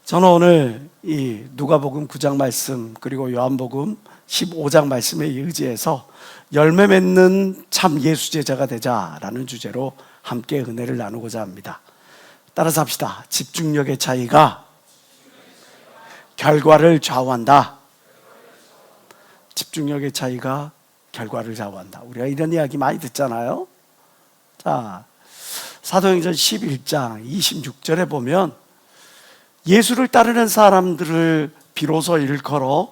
저는 오늘 이 누가복음 9장 말씀 그리고 요한복음 15장 말씀에 의지해서 열매 맺는 참 예수 제자가 되자라는 주제로 함께 은혜를 나누고자 합니다. 따라서 합시다. 집중력의 차이가 결과를 좌우한다. 집중력의 차이가 결과를 좌우한다. 우리가 이런 이야기 많이 듣잖아요. 자, 사도행전 11장 26절에 보면 예수를 따르는 사람들을 비로소 일컬어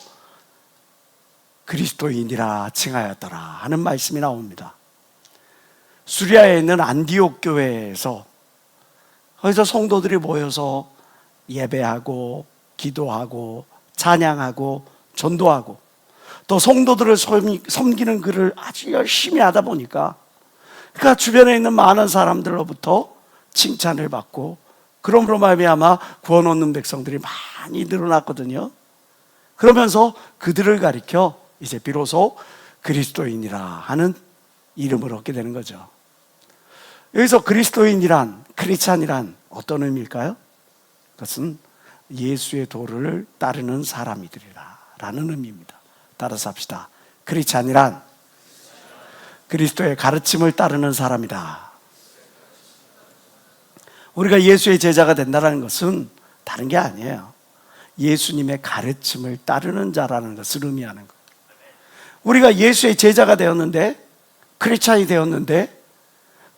그리스도인이라 칭하였더라 하는 말씀이 나옵니다. 수리아에 있는 안디옥 교회에서 거기서 성도들이 모여서 예배하고 기도하고 찬양하고 전도하고 또 성도들을 섬기는 글을 아주 열심히 하다 보니까 그러니까 주변에 있는 많은 사람들로부터 칭찬을 받고 그러므로 말미암아 구원 얻는 백성들이 많이 늘어났거든요. 그러면서 그들을 가리켜 이제 비로소 그리스도인이라 하는 이름을 얻게 되는 거죠. 여기서 그리스도인이란, 크리스찬이란 어떤 의미일까요? 그것은 예수의 도를 따르는 사람이들이라 라는 의미입니다. 따라서 합시다. 크리스찬이란 그리스도의 가르침을 따르는 사람이다. 우리가 예수의 제자가 된다는 것은 다른 게 아니에요. 예수님의 가르침을 따르는 자라는 것을 의미하는 거예요. 우리가 예수의 제자가 되었는데, 크리스찬이 되었는데,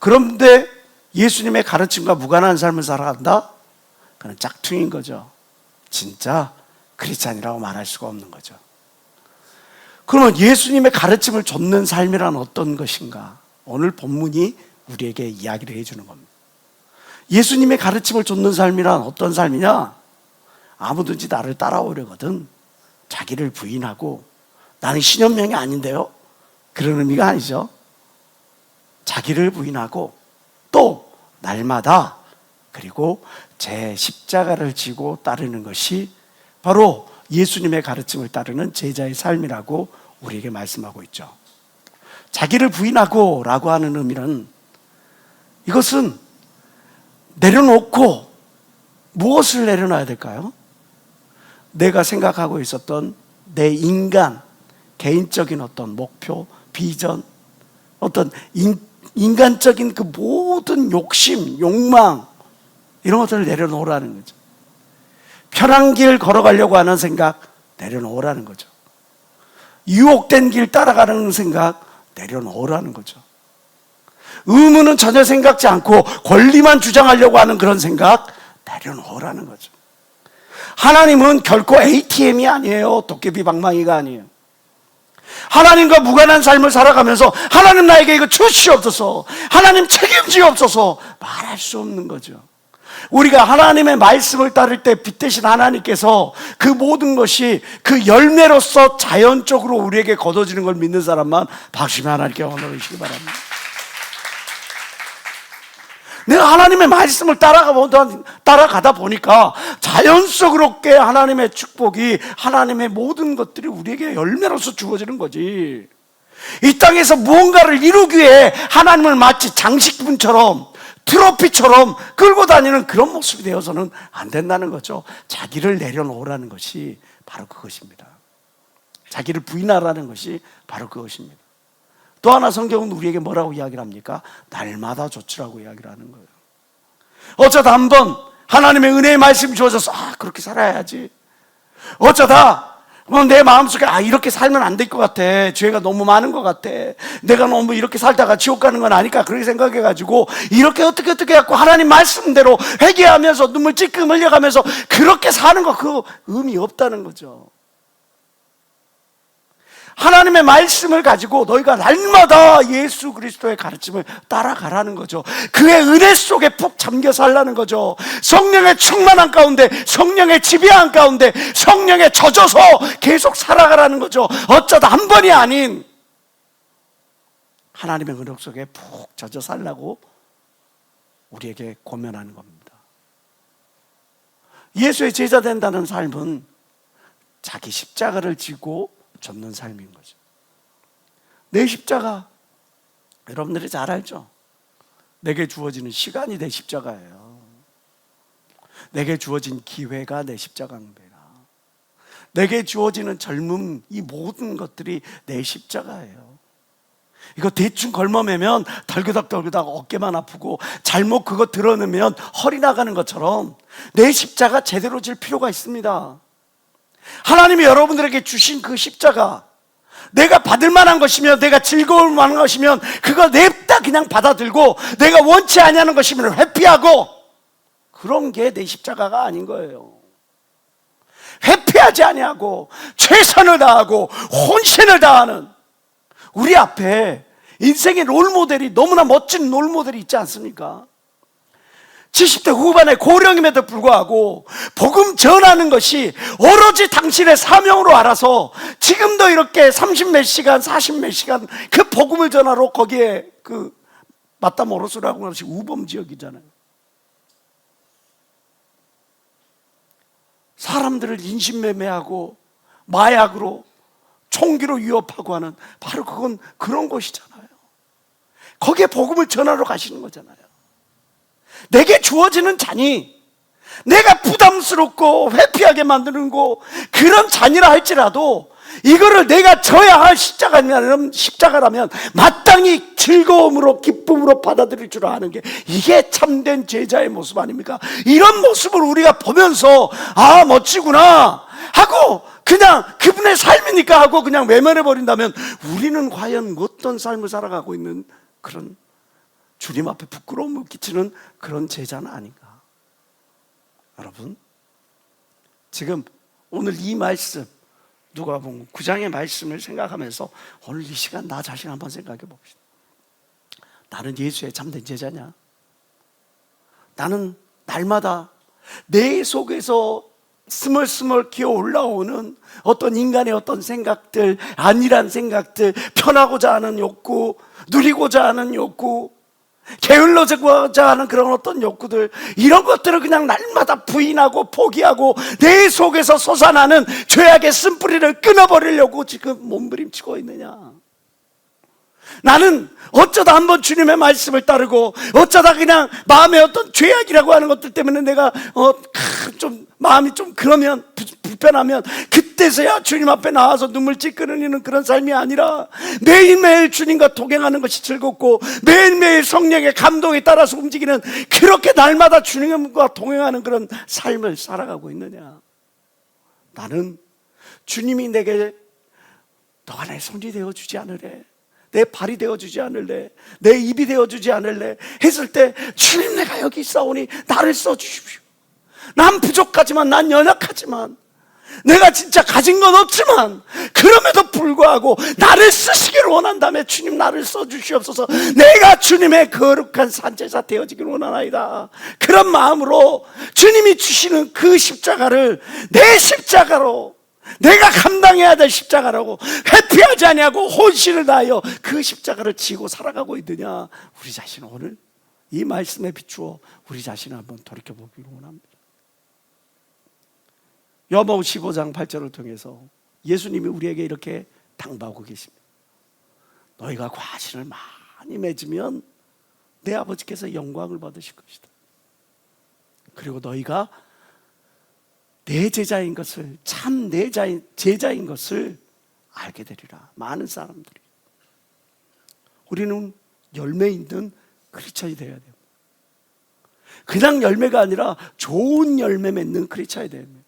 그런데 예수님의 가르침과 무관한 삶을 살아간다? 그건 짝퉁인 거죠. 진짜 크리스찬이라고 말할 수가 없는 거죠. 그러면 예수님의 가르침을 좇는 삶이란 어떤 것인가? 오늘 본문이 우리에게 이야기를 해주는 겁니다. 예수님의 가르침을 좇는 삶이란 어떤 삶이냐? 아무든지 나를 따라오려거든 자기를 부인하고, 나는 신현명이 아닌데요? 그런 의미가 아니죠. 자기를 부인하고 또 날마다 그리고 제 십자가를 지고 따르는 것이 바로 예수님의 가르침을 따르는 제자의 삶이라고 우리에게 말씀하고 있죠. 자기를 부인하고 라고 하는 의미는 이것은 내려놓고 무엇을 내려놔야 될까요? 내가 생각하고 있었던 내 인간, 개인적인 어떤 목표, 비전, 어떤 인간적인 그 모든 욕심, 욕망 이런 것들을 내려놓으라는 거죠. 편한 길 걸어가려고 하는 생각 내려놓으라는 거죠. 유혹된 길 따라가는 생각 내려놓으라는 거죠. 의무는 전혀 생각지 않고 권리만 주장하려고 하는 그런 생각 내려놓으라는 거죠. 하나님은 결코 ATM이 아니에요. 도깨비 방망이가 아니에요. 하나님과 무관한 삶을 살아가면서 하나님 나에게 이거 주시옵소서, 하나님 책임지옵소서 말할 수 없는 거죠. 우리가 하나님의 말씀을 따를 때 빛 대신 하나님께서 그 모든 것이 그 열매로서 자연적으로 우리에게 거둬지는 걸 믿는 사람만 박심히 하나님께 honor 주시기 바랍니다. 내가 하나님의 말씀을 따라가다 보니까 자연스럽게 하나님의 축복이, 하나님의 모든 것들이 우리에게 열매로서 주어지는 거지. 이 땅에서 무언가를 이루기 위해 하나님을 마치 장식품처럼, 트로피처럼 끌고 다니는 그런 모습이 되어서는 안 된다는 거죠. 자기를 내려놓으라는 것이 바로 그것입니다. 자기를 부인하라는 것이 바로 그것입니다. 또 하나 성경은 우리에게 뭐라고 이야기를 합니까? 날마다 조치라고 이야기를 하는 거예요. 어쩌다 한번 하나님의 은혜의 말씀이 주어져서 그렇게 살아야지. 어쩌다 내 마음속에 이렇게 살면 안 될 것 같아, 죄가 너무 많은 것 같아, 내가 너무 이렇게 살다가 지옥 가는 건 아닐까, 그렇게 생각해가지고 이렇게 어떻게 해갖고 하나님 말씀대로 회개하면서 눈물 찔끔 흘려가면서 그렇게 사는 거, 그거 의미 없다는 거죠. 하나님의 말씀을 가지고 너희가 날마다 예수 그리스도의 가르침을 따라가라는 거죠. 그의 은혜 속에 푹 잠겨 살라는 거죠. 성령의 충만한 가운데, 성령의 지배한 가운데, 성령에 젖어서 계속 살아가라는 거죠. 어쩌다 한 번이 아닌 하나님의 은혜 속에 푹 젖어 살라고 우리에게 권면하는 겁니다. 예수의 제자 된다는 삶은 자기 십자가를 지고 젖는 삶인 거죠. 내 십자가 여러분들이 잘 알죠? 내게 주어지는 시간이 내 십자가예요. 내게 주어진 기회가 내 십자가 응배라. 내게 주어지는 젊음, 이 모든 것들이 내 십자가예요. 이거 대충 걸머매면 덜그덕덜그덕 어깨만 아프고 잘못 그거 드러내면 허리 나가는 것처럼 내 십자가 제대로 질 필요가 있습니다. 하나님이 여러분들에게 주신 그 십자가, 내가 받을 만한 것이면, 내가 즐거울 만한 것이면 그거 냅다 그냥 받아들고, 내가 원치 아니하는 것이면 회피하고, 그런 게 내 십자가가 아닌 거예요. 회피하지 아니하고 최선을 다하고 혼신을 다하는, 우리 앞에 인생의 롤모델이, 너무나 멋진 롤모델이 있지 않습니까? 70대 후반의 고령임에도 불구하고 복음 전하는 것이 오로지 당신의 사명으로 알아서 지금도 이렇게 30몇 시간, 40몇 시간 그 복음을 전하러 거기에 그 마타모로스라고 하는 것이 우범지역이잖아요. 사람들을 인신매매하고 마약으로, 총기로 위협하고 하는, 바로 그건 그런 곳이잖아요. 거기에 복음을 전하러 가시는 거잖아요. 내게 주어지는 잔이 내가 부담스럽고 회피하게 만드는 거, 그런 잔이라 할지라도 이거를 내가 져야 할 십자가라면 마땅히 즐거움으로, 기쁨으로 받아들일 줄 아는 게, 이게 참된 제자의 모습 아닙니까? 이런 모습을 우리가 보면서 아, 멋지구나 하고 그냥 그분의 삶이니까 하고 그냥 외면해버린다면, 우리는 과연 어떤 삶을 살아가고 있는 그런, 주님 앞에 부끄러움을 끼치는 그런 제자는 아닌가? 여러분, 지금 오늘 이 말씀, 누가복음 9장의 말씀을 생각하면서 오늘 이 시간 나 자신 한번 생각해 봅시다. 나는 예수의 참된 제자냐? 나는 날마다 내 속에서 스멀스멀 기어 올라오는 어떤 인간의 어떤 생각들, 안일한 생각들, 편하고자 하는 욕구, 누리고자 하는 욕구, 게을러지고자 하는 그런 어떤 욕구들, 이런 것들을 그냥 날마다 부인하고 포기하고 내 속에서 솟아나는 죄악의 쓴뿌리를 끊어버리려고 지금 몸부림치고 있느냐? 나는 어쩌다 한번 주님의 말씀을 따르고, 어쩌다 그냥 마음에 어떤 죄악이라고 하는 것들 때문에 내가 좀 마음이 좀 그러면, 불편하면 그때서야 주님 앞에 나와서 눈물 찔끔거리는 그런 삶이 아니라, 매일매일 주님과 동행하는 것이 즐겁고 매일매일 성령의 감동에 따라서 움직이는, 그렇게 날마다 주님과 동행하는 그런 삶을 살아가고 있느냐? 나는 주님이 내게 너가 내 손이 되어주지 않으래, 내 발이 되어주지 않을래, 내 입이 되어주지 않을래 했을 때, 주님 내가 여기 있사오니 나를 써주십시오. 난 부족하지만, 난 연약하지만, 내가 진짜 가진 건 없지만 그럼에도 불구하고 나를 쓰시기를 원한다면 주님 나를 써주시옵소서. 내가 주님의 거룩한 산제사 되어지기를 원하나이다. 그런 마음으로 주님이 주시는 그 십자가를 내 십자가로, 내가 감당해야 될 십자가라고 회피하지 아니하고 혼신을 다하여 그 십자가를 지고 살아가고 있느냐? 우리 자신은 오늘 이 말씀에 비추어 우리 자신을 한번 돌이켜보기를 원합니다. 요한복음 15장 8절을 통해서 예수님이 우리에게 이렇게 당부하고 계십니다. 너희가 과실을 많이 맺으면 내 아버지께서 영광을 받으실 것이다. 그리고 너희가 내 제자인 것을, 참 내 제자인 것을 알게 되리라. 많은 사람들이. 우리는 열매 있는 크리스천이 되어야 돼요. 그냥 열매가 아니라 좋은 열매 맺는 크리스천이 되어야 돼요.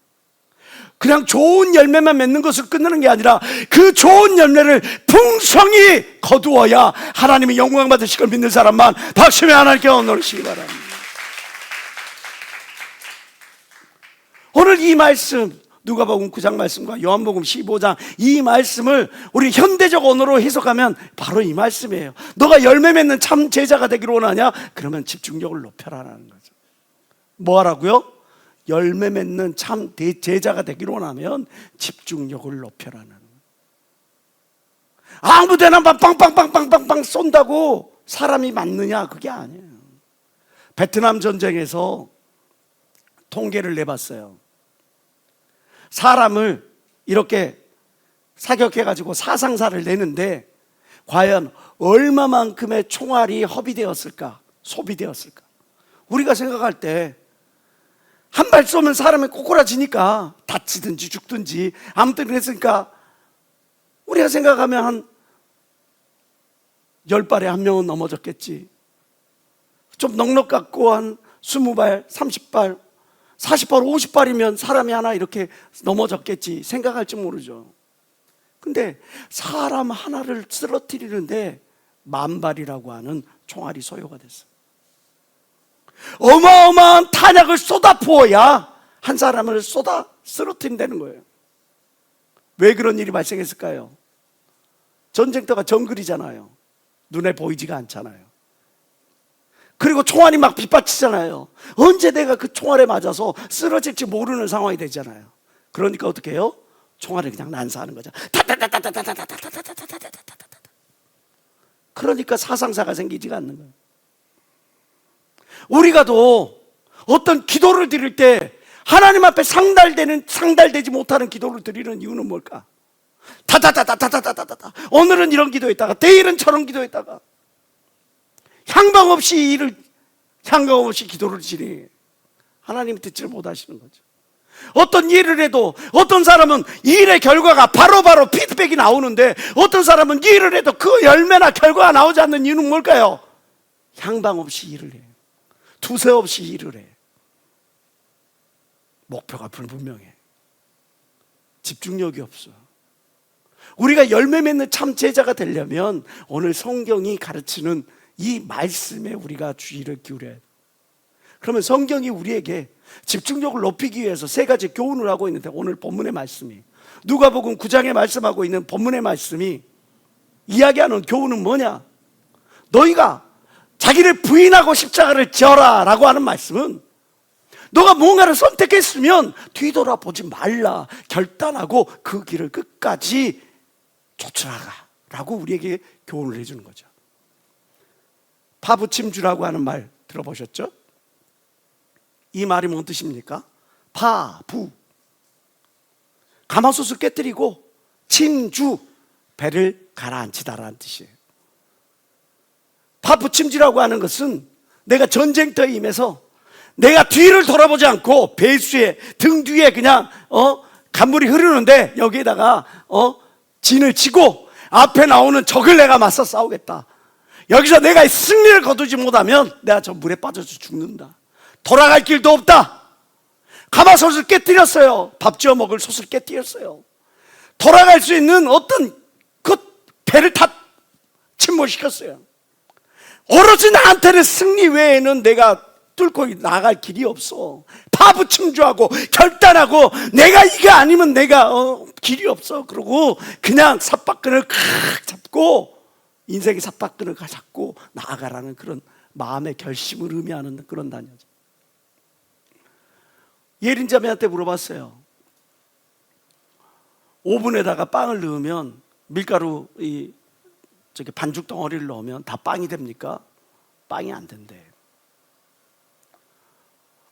그냥 좋은 열매만 맺는 것을 끝내는 게 아니라 그 좋은 열매를 풍성히 거두어야 하나님의 영광 받으실 걸 믿는 사람만 박수며 하나님께 언어르시기 바랍니다. 오늘 이 말씀, 누가복음 9장 말씀과 요한복음 15장 이 말씀을 우리 현대적 언어로 해석하면 바로 이 말씀이에요. 너가 열매 맺는 참 제자가 되기를 원하냐? 그러면 집중력을 높여라라는 거죠. 뭐 하라고요? 열매 맺는 참 제자가 되기를 원하면 집중력을 높여라는. 아무데나 빵빵빵빵빵빵 쏜다고 사람이 맞느냐? 그게 아니에요. 베트남 전쟁에서 통계를 내봤어요. 사람을 이렇게 사격해가지고 사상사를 내는데 과연 얼마만큼의 총알이 허비되었을까, 소비되었을까? 우리가 생각할 때 한 발 쏘면 사람이 꼬꾸라지니까 다치든지 죽든지 아무튼 그랬으니까 우리가 생각하면 한 10발에 한 명은 넘어졌겠지. 좀 넉넉 갖고 한 20발, 30발, 40발, 50발이면 사람이 하나 이렇게 넘어졌겠지 생각할지 모르죠. 근데 사람 하나를 쓰러뜨리는데 10,000발이라고 하는 총알이 소요가 됐어요. 어마어마한 탄약을 쏟아 부어야 한 사람을 쏟아 쓰러뜨린다는 거예요. 왜 그런 일이 발생했을까요? 전쟁터가 정글이잖아요. 눈에 보이지가 않잖아요. 그리고 총알이 막 빗받치잖아요. 언제 내가 그 총알에 맞아서 쓰러질지 모르는 상황이 되잖아요. 그러니까 어떻게 해요? 총알을 그냥 난사하는 거죠. 그러니까 사상사가 생기지가 않는 거예요. 우리가도 어떤 기도를 드릴 때 하나님 앞에 상달되지 못하는 기도를 드리는 이유는 뭘까? 다다다다다다다다다. 오늘은 이런 기도했다가 내일은 저런 기도했다가 향방 없이 기도를 지니 하나님이 듣지를 못하시는 거죠. 어떤 일을 해도 어떤 사람은 일의 결과가 바로바로 피드백이 나오는데 어떤 사람은 일을 해도 그 열매나 결과가 나오지 않는 이유는 뭘까요? 향방 없이 일을 해. 두세 없이 일을 해. 목표가 불분명해. 집중력이 없어. 우리가 열매 맺는 참 제자가 되려면 오늘 성경이 가르치는 이 말씀에 우리가 주의를 기울여야 돼. 그러면 성경이 우리에게 집중력을 높이기 위해서 3가지 교훈을 하고 있는데 오늘 본문의 말씀이 누가복음 9장에 말씀하고 있는 본문의 말씀이 이야기하는 교훈은 뭐냐? 너희가 자기를 부인하고 십자가를 지어라 라고 하는 말씀은 너가 뭔가를 선택했으면 뒤돌아보지 말라 결단하고 그 길을 끝까지 쫓아가 라고 우리에게 교훈을 해주는 거죠. 파부침주라고 하는 말 들어보셨죠? 이 말이 뭔 뜻입니까? 파부 가마솥을 깨뜨리고 침주 배를 가라앉히다라는 뜻이에요. 파부침주라고 하는 것은 내가 전쟁터에 임해서 내가 뒤를 돌아보지 않고 배수의 등 뒤에 그냥 간물이 흐르는데 여기에다가 진을 치고 앞에 나오는 적을 내가 맞서 싸우겠다. 여기서 내가 승리를 거두지 못하면 내가 저 물에 빠져서 죽는다. 돌아갈 길도 없다. 가마솥을 깨뜨렸어요. 밥 지어 먹을 솥을 깨뜨렸어요. 돌아갈 수 있는 어떤 그 배를 다 침몰시켰어요. 오로지 나한테는 승리 외에는 내가 뚫고 나갈 길이 없어. 파부침주하고 결단하고 내가 이게 아니면 내가 길이 없어. 그러고 그냥 삿바끈을 칵 잡고 인생의 삿바끈을 잡고 나아가라는 그런 마음의 결심을 의미하는 그런 단어죠. 예린자매한테 물어봤어요. 오븐에다가 빵을 넣으면 밀가루 저기 반죽 덩어리를 넣으면 다 빵이 됩니까? 빵이 안 된대.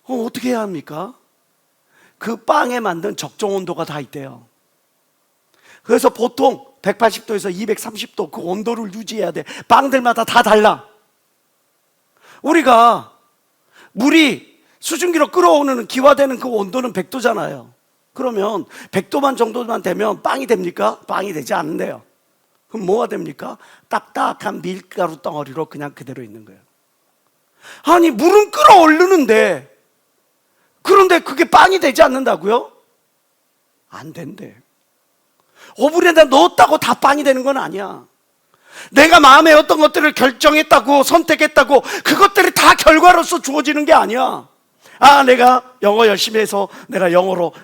어떻게 해야 합니까? 그 빵에 만든 적정 온도가 다 있대요. 그래서 보통 180도에서 230도 그 온도를 유지해야 돼. 빵들마다 다 달라. 우리가 물이 수증기로 끓어오는 기화되는 그 온도는 100도잖아요. 그러면 100도만 정도만 되면 빵이 됩니까? 빵이 되지 않는데요. 그럼 뭐가 됩니까? 딱딱한 밀가루 덩어리로 그냥 그대로 있는 거예요. 아니 물은 끓어오르는데 그런데 그게 빵이 되지 않는다고요? 안 된대. 오븐에다 넣었다고 다 빵이 되는 건 아니야. 내가 마음에 어떤 것들을 결정했다고 선택했다고 그것들이 다 결과로서 주어지는 게 아니야. 내가 영어 열심히 해서 내가 영어로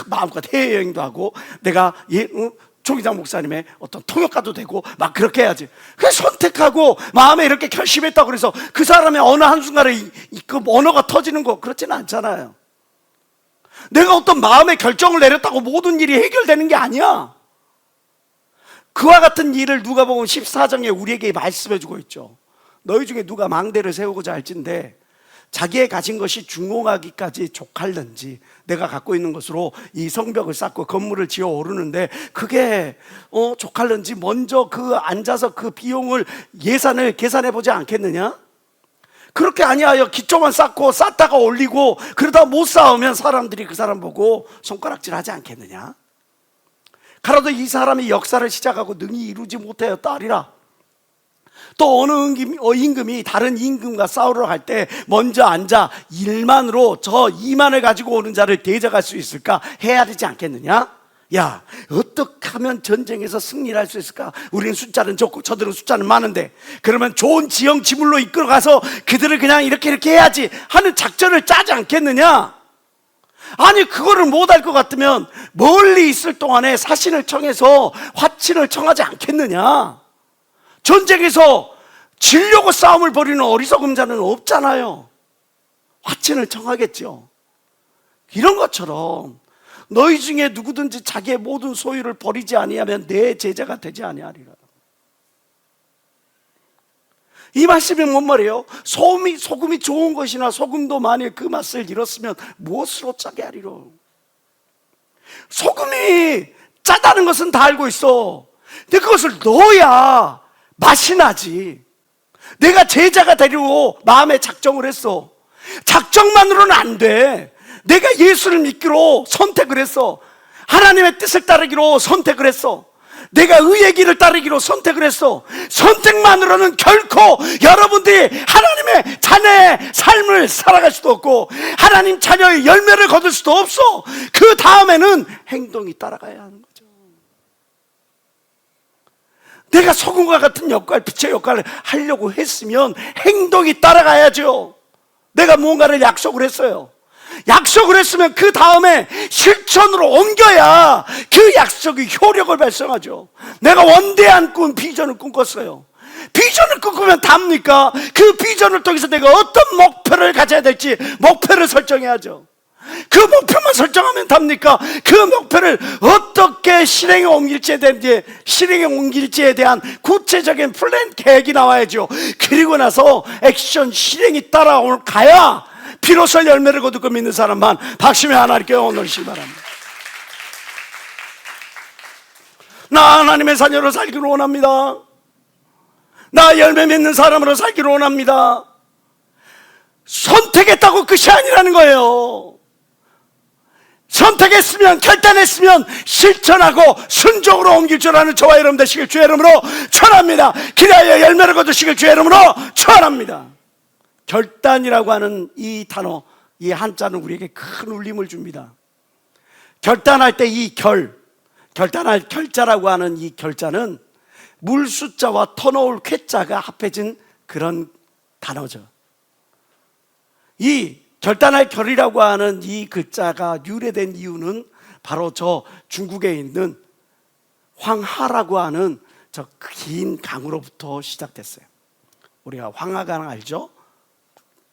마음껏 해외여행도 하고 내가 조기장 목사님의 어떤 통역가도 되고 막 그렇게 해야지. 그래서 선택하고 마음에 이렇게 결심했다고 그래서 그 사람의 어느 한순간에 그 언어가 터지는 거 그렇지는 않잖아요. 내가 어떤 마음의 결정을 내렸다고 모든 일이 해결되는 게 아니야. 그와 같은 일을 누가복음 14장에 우리에게 말씀해주고 있죠. 너희 중에 누가 망대를 세우고자 할진대 자기의 가진 것이 중공하기까지 족할는지 내가 갖고 있는 것으로 이 성벽을 쌓고 건물을 지어 오르는데 그게 족할는지 먼저 그 앉아서 그 비용을 예산을 계산해 보지 않겠느냐? 그렇게 아니하여 기초만 쌓고 쌓다가 올리고 그러다 못 쌓으면 사람들이 그 사람 보고 손가락질 하지 않겠느냐? 가라도 이 사람이 역사를 시작하고 능히 이루지 못하였다 하리라. 또 어느 임금이 다른 임금과 싸우러 갈 때 먼저 앉아 1만으로 저 2만을 가지고 오는 자를 대적할 수 있을까 해야 되지 않겠느냐? 야, 어떻게 하면 전쟁에서 승리를 할 수 있을까? 우리는 숫자는 적고 저들은 숫자는 많은데, 그러면 좋은 지형 지물로 이끌어가서 그들을 그냥 이렇게 해야지 하는 작전을 짜지 않겠느냐? 아니, 그거를 못할 것 같으면 멀리 있을 동안에 사신을 청해서 화친을 청하지 않겠느냐? 전쟁에서 지려고 싸움을 벌이는 어리석은 자는 없잖아요. 화친을 청하겠죠. 이런 것처럼 너희 중에 누구든지 자기의 모든 소유를 버리지 아니하면 내 제자가 되지 아니하리라. 이 말씀이 뭔 말이에요? 소금이 좋은 것이나 소금도 만일 그 맛을 잃었으면 무엇으로 짜게 하리로? 소금이 짜다는 것은 다 알고 있어. 근데 그것을 넣어야 맛이 나지. 내가 제자가 되려고 마음에 작정을 했어. 작정만으로는 안 돼. 내가 예수를 믿기로 선택을 했어. 하나님의 뜻을 따르기로 선택을 했어. 내가 의의 길을 따르기로 선택을 했어. 선택만으로는 결코 여러분들이 하나님의 자녀의 삶을 살아갈 수도 없고 하나님 자녀의 열매를 거둘 수도 없어. 그 다음에는 행동이 따라가야 하는 거죠. 내가 소금과 같은 역할, 빛의 역할을 하려고 했으면 행동이 따라가야죠. 내가 무언가를 약속을 했어요. 약속을 했으면 그 다음에 실천으로 옮겨야 그 약속이 효력을 발생하죠. 내가 원대한 비전을 꿈꿨어요. 비전을 꿈꾸면 답니까? 그 비전을 통해서 내가 어떤 목표를 가져야 될지 목표를 설정해야죠. 그 목표만 설정하면 답니까? 그 목표를 어떻게 실행에 옮길지에 대한 구체적인 플랜, 계획이 나와야죠. 그리고 나서 액션, 실행이 따라가야 비로소 열매를 거두고 믿는 사람만 박심의 하나님께 오늘씩 바랍니다. 나 하나님의 자녀로 살기를 원합니다. 나 열매 맺는 사람으로 살기를 원합니다. 선택했다고 끝이 아니라는 거예요. 선택했으면, 결단했으면 실천하고 순종으로 옮길 줄 아는 저와 여러분 되시길 주의 이름으로 축원합니다. 기대하여 열매를 거두시길 주의 이름으로 축원합니다. 결단이라고 하는 이 단어, 이 한자는 우리에게 큰 울림을 줍니다. 결단할 때 이 결단할 결자라고 하는 이 결자는 물 숫자와 터놓을 쾌자가 합해진 그런 단어죠. 이 결단할 결이라고 하는 이 글자가 유래된 이유는 바로 저 중국에 있는 황하라고 하는 저 긴 강으로부터 시작됐어요. 우리가 황하강 알죠?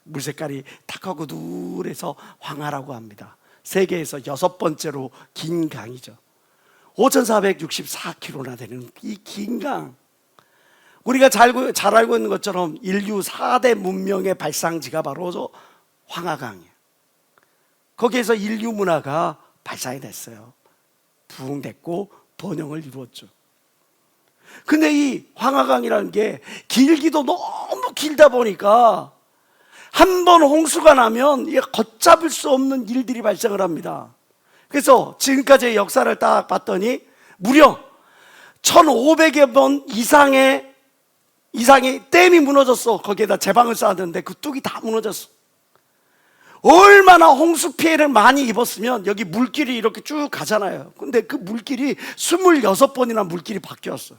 물 색깔이 탁하고 누래서 황하라고 합니다. 세계에서 6번째로 긴 강이죠. 5,464km나 되는 이 긴 강, 우리가 잘 알고 있는 것처럼 인류 4대 문명의 발상지가 바로 저 황하강이에요. 거기에서 인류 문화가 발상이 됐어요. 부흥됐고 번영을 이루었죠. 근데 이 황하강이라는 게 길기도 너무 길다 보니까 한 번 홍수가 나면 걷잡을 수 없는 일들이 발생을 합니다. 그래서 지금까지의 역사를 딱 봤더니 무려 1,500여 번 이상의 댐이 무너졌어. 거기에다 제방을 쌓았는데 그 뚝이 다 무너졌어. 얼마나 홍수 피해를 많이 입었으면 여기 물길이 이렇게 쭉 가잖아요. 근데 그 물길이 26번이나 물길이 바뀌었어.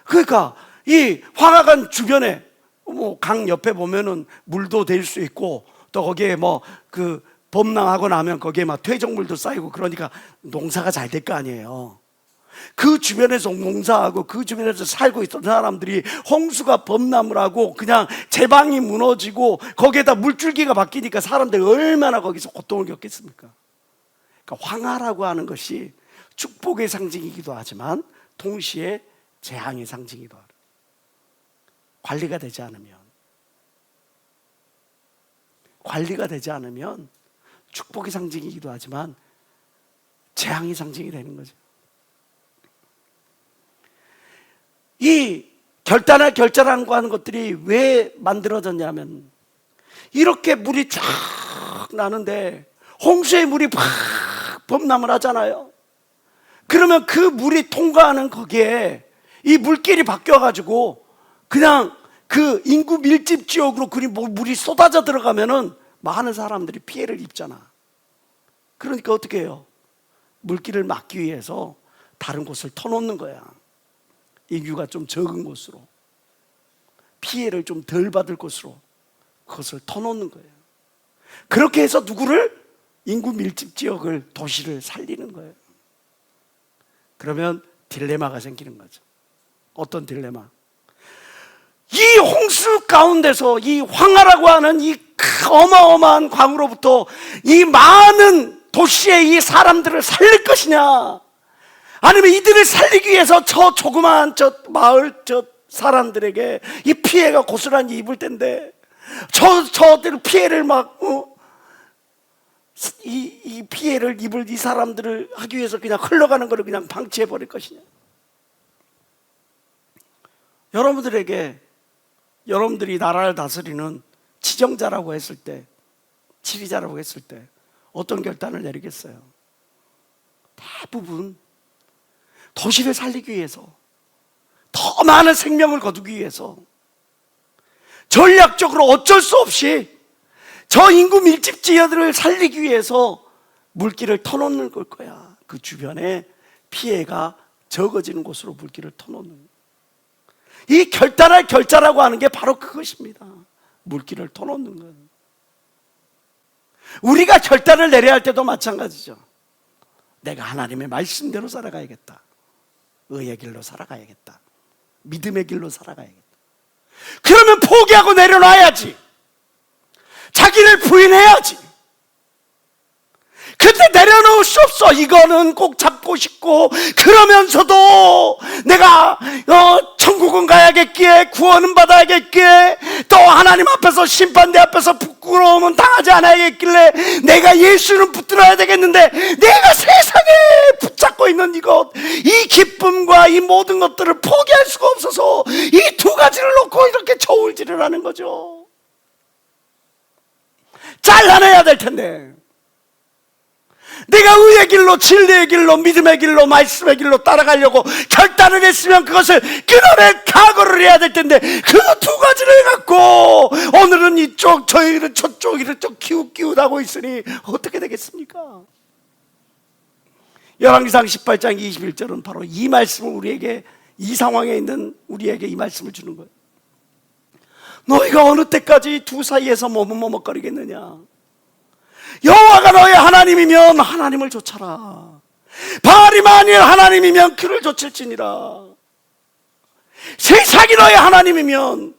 그러니까 이 황하강 주변에 강 옆에 보면은 물도 댈 수 있고 또 거기에 그 범람하고 나면 거기에 막 퇴적물도 쌓이고 그러니까 농사가 잘 될 거 아니에요. 그 주변에서 농사하고 그 주변에서 살고 있던 사람들이 홍수가 범람을 하고 그냥 제방이 무너지고 거기에다 물줄기가 바뀌니까 사람들이 얼마나 거기서 고통을 겪겠습니까? 그러니까 황하라고 하는 것이 축복의 상징이기도 하지만 동시에 재앙의 상징이기도 하죠. 관리가 되지 않으면 축복의 상징이기도 하지만 재앙의 상징이 되는 거죠. 이 결단할 결자라고 하는 것들이 왜 만들어졌냐면 이렇게 물이 쫙 나는데 홍수의 물이 팍 범람을 하잖아요. 그러면 그 물이 통과하는 거기에 이 물길이 바뀌어가지고 그냥 그 인구 밀집 지역으로 물이 쏟아져 들어가면은 많은 사람들이 피해를 입잖아. 그러니까 어떻게 해요? 물길을 막기 위해서 다른 곳을 터놓는 거야. 인구가 좀 적은 곳으로, 피해를 좀 덜 받을 곳으로 그것을 터놓는 거예요. 그렇게 해서 누구를? 인구 밀집 지역을, 도시를 살리는 거예요. 그러면 딜레마가 생기는 거죠. 어떤 딜레마? 이 홍수 가운데서 이 황하라고 하는 이 어마어마한 광으로부터 이 많은 도시의 이 사람들을 살릴 것이냐, 아니면 이들을 살리기 위해서 저 조그마한 저 마을 저 사람들에게 이 피해가 고스란히 입을 텐데 저들 피해를 이 피해를 입을 이 사람들을 하기 위해서 그냥 흘러가는 것을 그냥 방치해 버릴 것이냐. 여러분들에게, 여러분들이 나라를 다스리는 지정자라고 했을 때, 지휘자라고 했을 때 어떤 결단을 내리겠어요? 대부분 도시를 살리기 위해서, 더 많은 생명을 거두기 위해서 전략적으로 어쩔 수 없이 저 인구 밀집 지역들을 살리기 위해서 물길을 터놓는 걸 거야. 그 주변에 피해가 적어지는 곳으로 물길을 터놓는 거야. 이 결단할 결자라고 하는 게 바로 그것입니다. 물길을 터놓는 거예요. 우리가 결단을 내려야 할 때도 마찬가지죠. 내가 하나님의 말씀대로 살아가야겠다. 의의 길로 살아가야겠다. 믿음의 길로 살아가야겠다. 그러면 포기하고 내려놔야지. 자기를 부인해야지. 근데 내려놓을 수 없어. 이거는 꼭 잡고 싶고, 그러면서도 내가 천국은 가야겠기에, 구원은 받아야겠기에, 또 하나님 앞에서, 심판대 앞에서 부끄러움은 당하지 않아야겠길래 내가 예수는 붙들어야 되겠는데, 내가 세상에 붙잡고 있는 이것, 이 기쁨과 이 모든 것들을 포기할 수가 없어서 이 두 가지를 놓고 이렇게 저울질을 하는 거죠. 잘라내야 될 텐데, 내가 의의 길로, 진리의 길로, 믿음의 길로, 말씀의 길로 따라가려고 결단을 했으면 그것을 끊어낼 각오를 해야 될 텐데, 그 두 가지를 갖고 오늘은 이쪽, 저희는 저쪽, 이쪽 기웃기웃하고 있으니 어떻게 되겠습니까? 열왕기상 18장 21절은 바로 이 말씀을 우리에게, 이 상황에 있는 우리에게 이 말씀을 주는 거예요. 너희가 어느 때까지 두 사이에서 머뭇머뭇거리겠느냐? 여호와가 너의 하나님이면 하나님을 좇아라. 바알이 만일 하나님이면 그를 좇을지니라. 세상이 너의 하나님이면,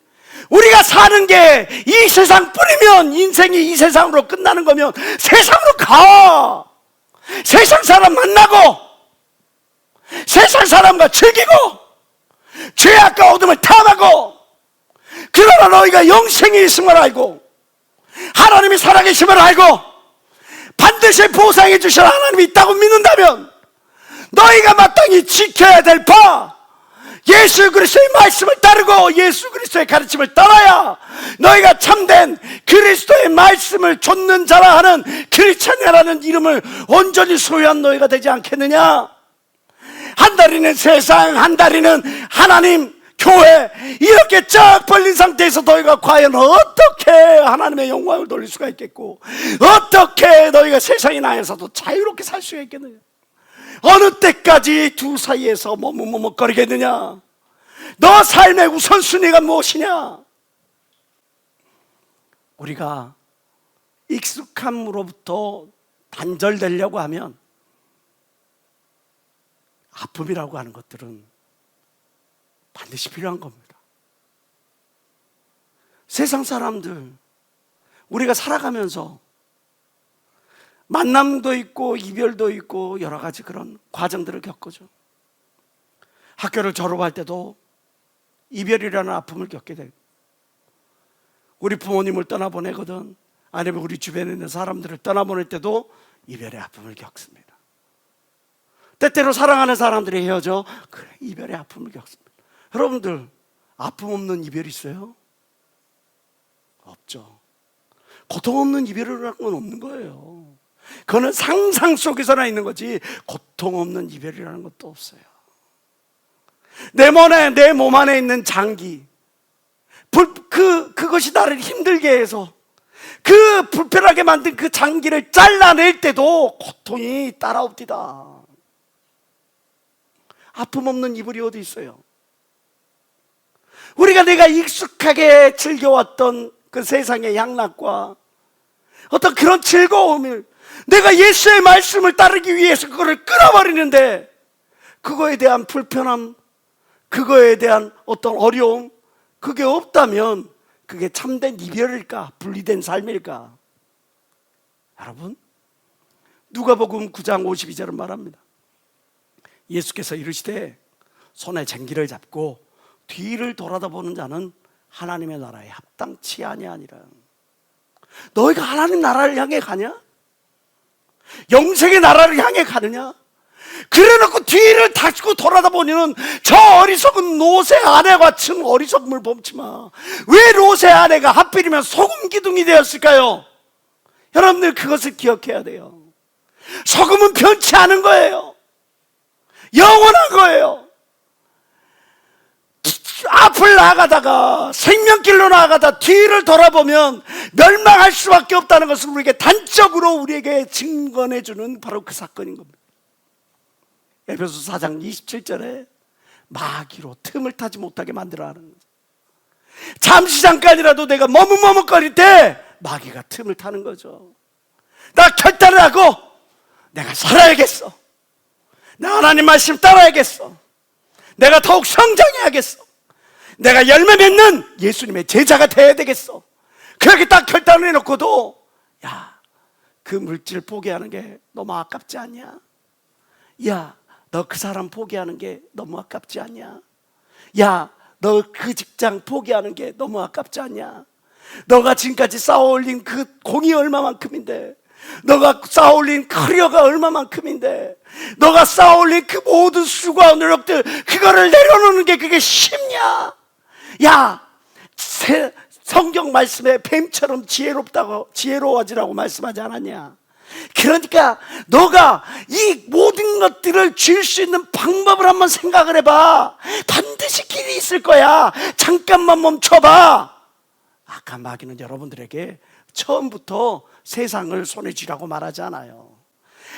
우리가 사는 게 이 세상뿐이면, 인생이 이 세상으로 끝나는 거면 세상으로 가. 세상 사람 만나고, 세상 사람과 즐기고, 죄악과 어둠을 탐하고, 그러나 너희가 영생이 있음을 알고, 하나님이 살아계심을 알고, 반드시 보상해 주실 하나님이 있다고 믿는다면, 너희가 마땅히 지켜야 될 바, 예수 그리스도의 말씀을 따르고 예수 그리스도의 가르침을 따라야 너희가 참된 그리스도의 말씀을 좇는 자라 하는 크리스찬이라는 이름을 온전히 소유한 너희가 되지 않겠느냐? 한 다리는 세상, 한 다리는 하나님, 교회, 이렇게 쫙 벌린 상태에서 너희가 과연 어떻게 하나님의 영광을 돌릴 수가 있겠고, 어떻게 너희가 세상이 나에서도 자유롭게 살 수가 있겠느냐? 어느 때까지 두 사이에서 머뭇머뭇거리겠느냐? 너 삶의 우선순위가 무엇이냐? 우리가 익숙함으로부터 단절되려고 하면 아픔이라고 하는 것들은 반드시 필요한 겁니다. 세상 사람들, 우리가 살아가면서 만남도 있고 이별도 있고 여러 가지 그런 과정들을 겪어죠. 학교를 졸업할 때도 이별이라는 아픔을 겪게 되고, 우리 부모님을 떠나보내거든, 아니면 우리 주변에 있는 사람들을 떠나보낼 때도 이별의 아픔을 겪습니다. 때때로 사랑하는 사람들이 헤어져, 그래, 이별의 아픔을 겪습니다. 여러분들, 아픔 없는 이별 있어요? 없죠. 고통 없는 이별이라는 건 없는 거예요. 그거는 상상 속에서나 있는 거지 고통 없는 이별이라는 것도 없어요. 내 몸 안에 있는 장기, 그것이 나를 힘들게 해서 그 불편하게 만든 그 장기를 잘라낼 때도 고통이 따라옵니다. 아픔 없는 이불이 어디 있어요? 내가 익숙하게 즐겨왔던 그 세상의 양락과 어떤 그런 즐거움을 내가 예수의 말씀을 따르기 위해서 그거를 끊어버리는데, 그거에 대한 불편함, 그거에 대한 어떤 어려움, 그게 없다면 그게 참된 이별일까? 분리된 삶일까? 여러분, 누가복음 9장 52절은 말합니다. 예수께서 이르시되 손에 쟁기를 잡고 뒤를 돌아다보는 자는 하나님의 나라에 합당치 아니하니라. 너희가 하나님 나라를 향해 가냐? 영생의 나라를 향해 가느냐? 그래놓고 뒤를 다시고 돌아다보니는 저 어리석은 롯의 아내와 같은 어리석음을 범치 마. 왜 롯의 아내가 하필이면 소금 기둥이 되었을까요? 여러분들 그것을 기억해야 돼요. 소금은 변치 않은 거예요. 영원한 거예요. 앞을 나가다가 생명길로 나가다 뒤를 돌아보면 멸망할 수밖에 없다는 것을 우리에게 단적으로 우리에게 증거해주는 바로 그 사건인 겁니다. 에베소서 4장 27절에 마귀로 틈을 타지 못하게 만들어 하는 거죠. 잠시 잠깐이라도 내가 머뭇머뭇거릴 때 마귀가 틈을 타는 거죠. 나 결단을 하고 내가 살아야겠어. 나 하나님 말씀 따라야겠어. 내가 더욱 성장해야겠어. 내가 열매 맺는 예수님의 제자가 돼야 되겠어. 그렇게 딱 결단을 해놓고도 야, 그 물질 포기하는 게 너무 아깝지 않냐? 야, 너 그 사람 포기하는 게 너무 아깝지 않냐? 야, 너 그 직장 포기하는 게 너무 아깝지 않냐? 너가 지금까지 쌓아올린 그 공이 얼마만큼인데, 너가 쌓아올린 커리어가 얼마만큼인데, 너가 쌓아올린 그 모든 수고와 노력들, 그거를 내려놓는 게 그게 쉽냐? 야, 성경 말씀에 뱀처럼 지혜로워지라고 말씀하지 않았냐? 그러니까 너가 이 모든 것들을 줄 수 있는 방법을 한번 생각을 해봐. 반드시 길이 있을 거야. 잠깐만 멈춰봐. 악한 마귀는 여러분들에게 처음부터 세상을 손에 쥐라고 말하지 않아요.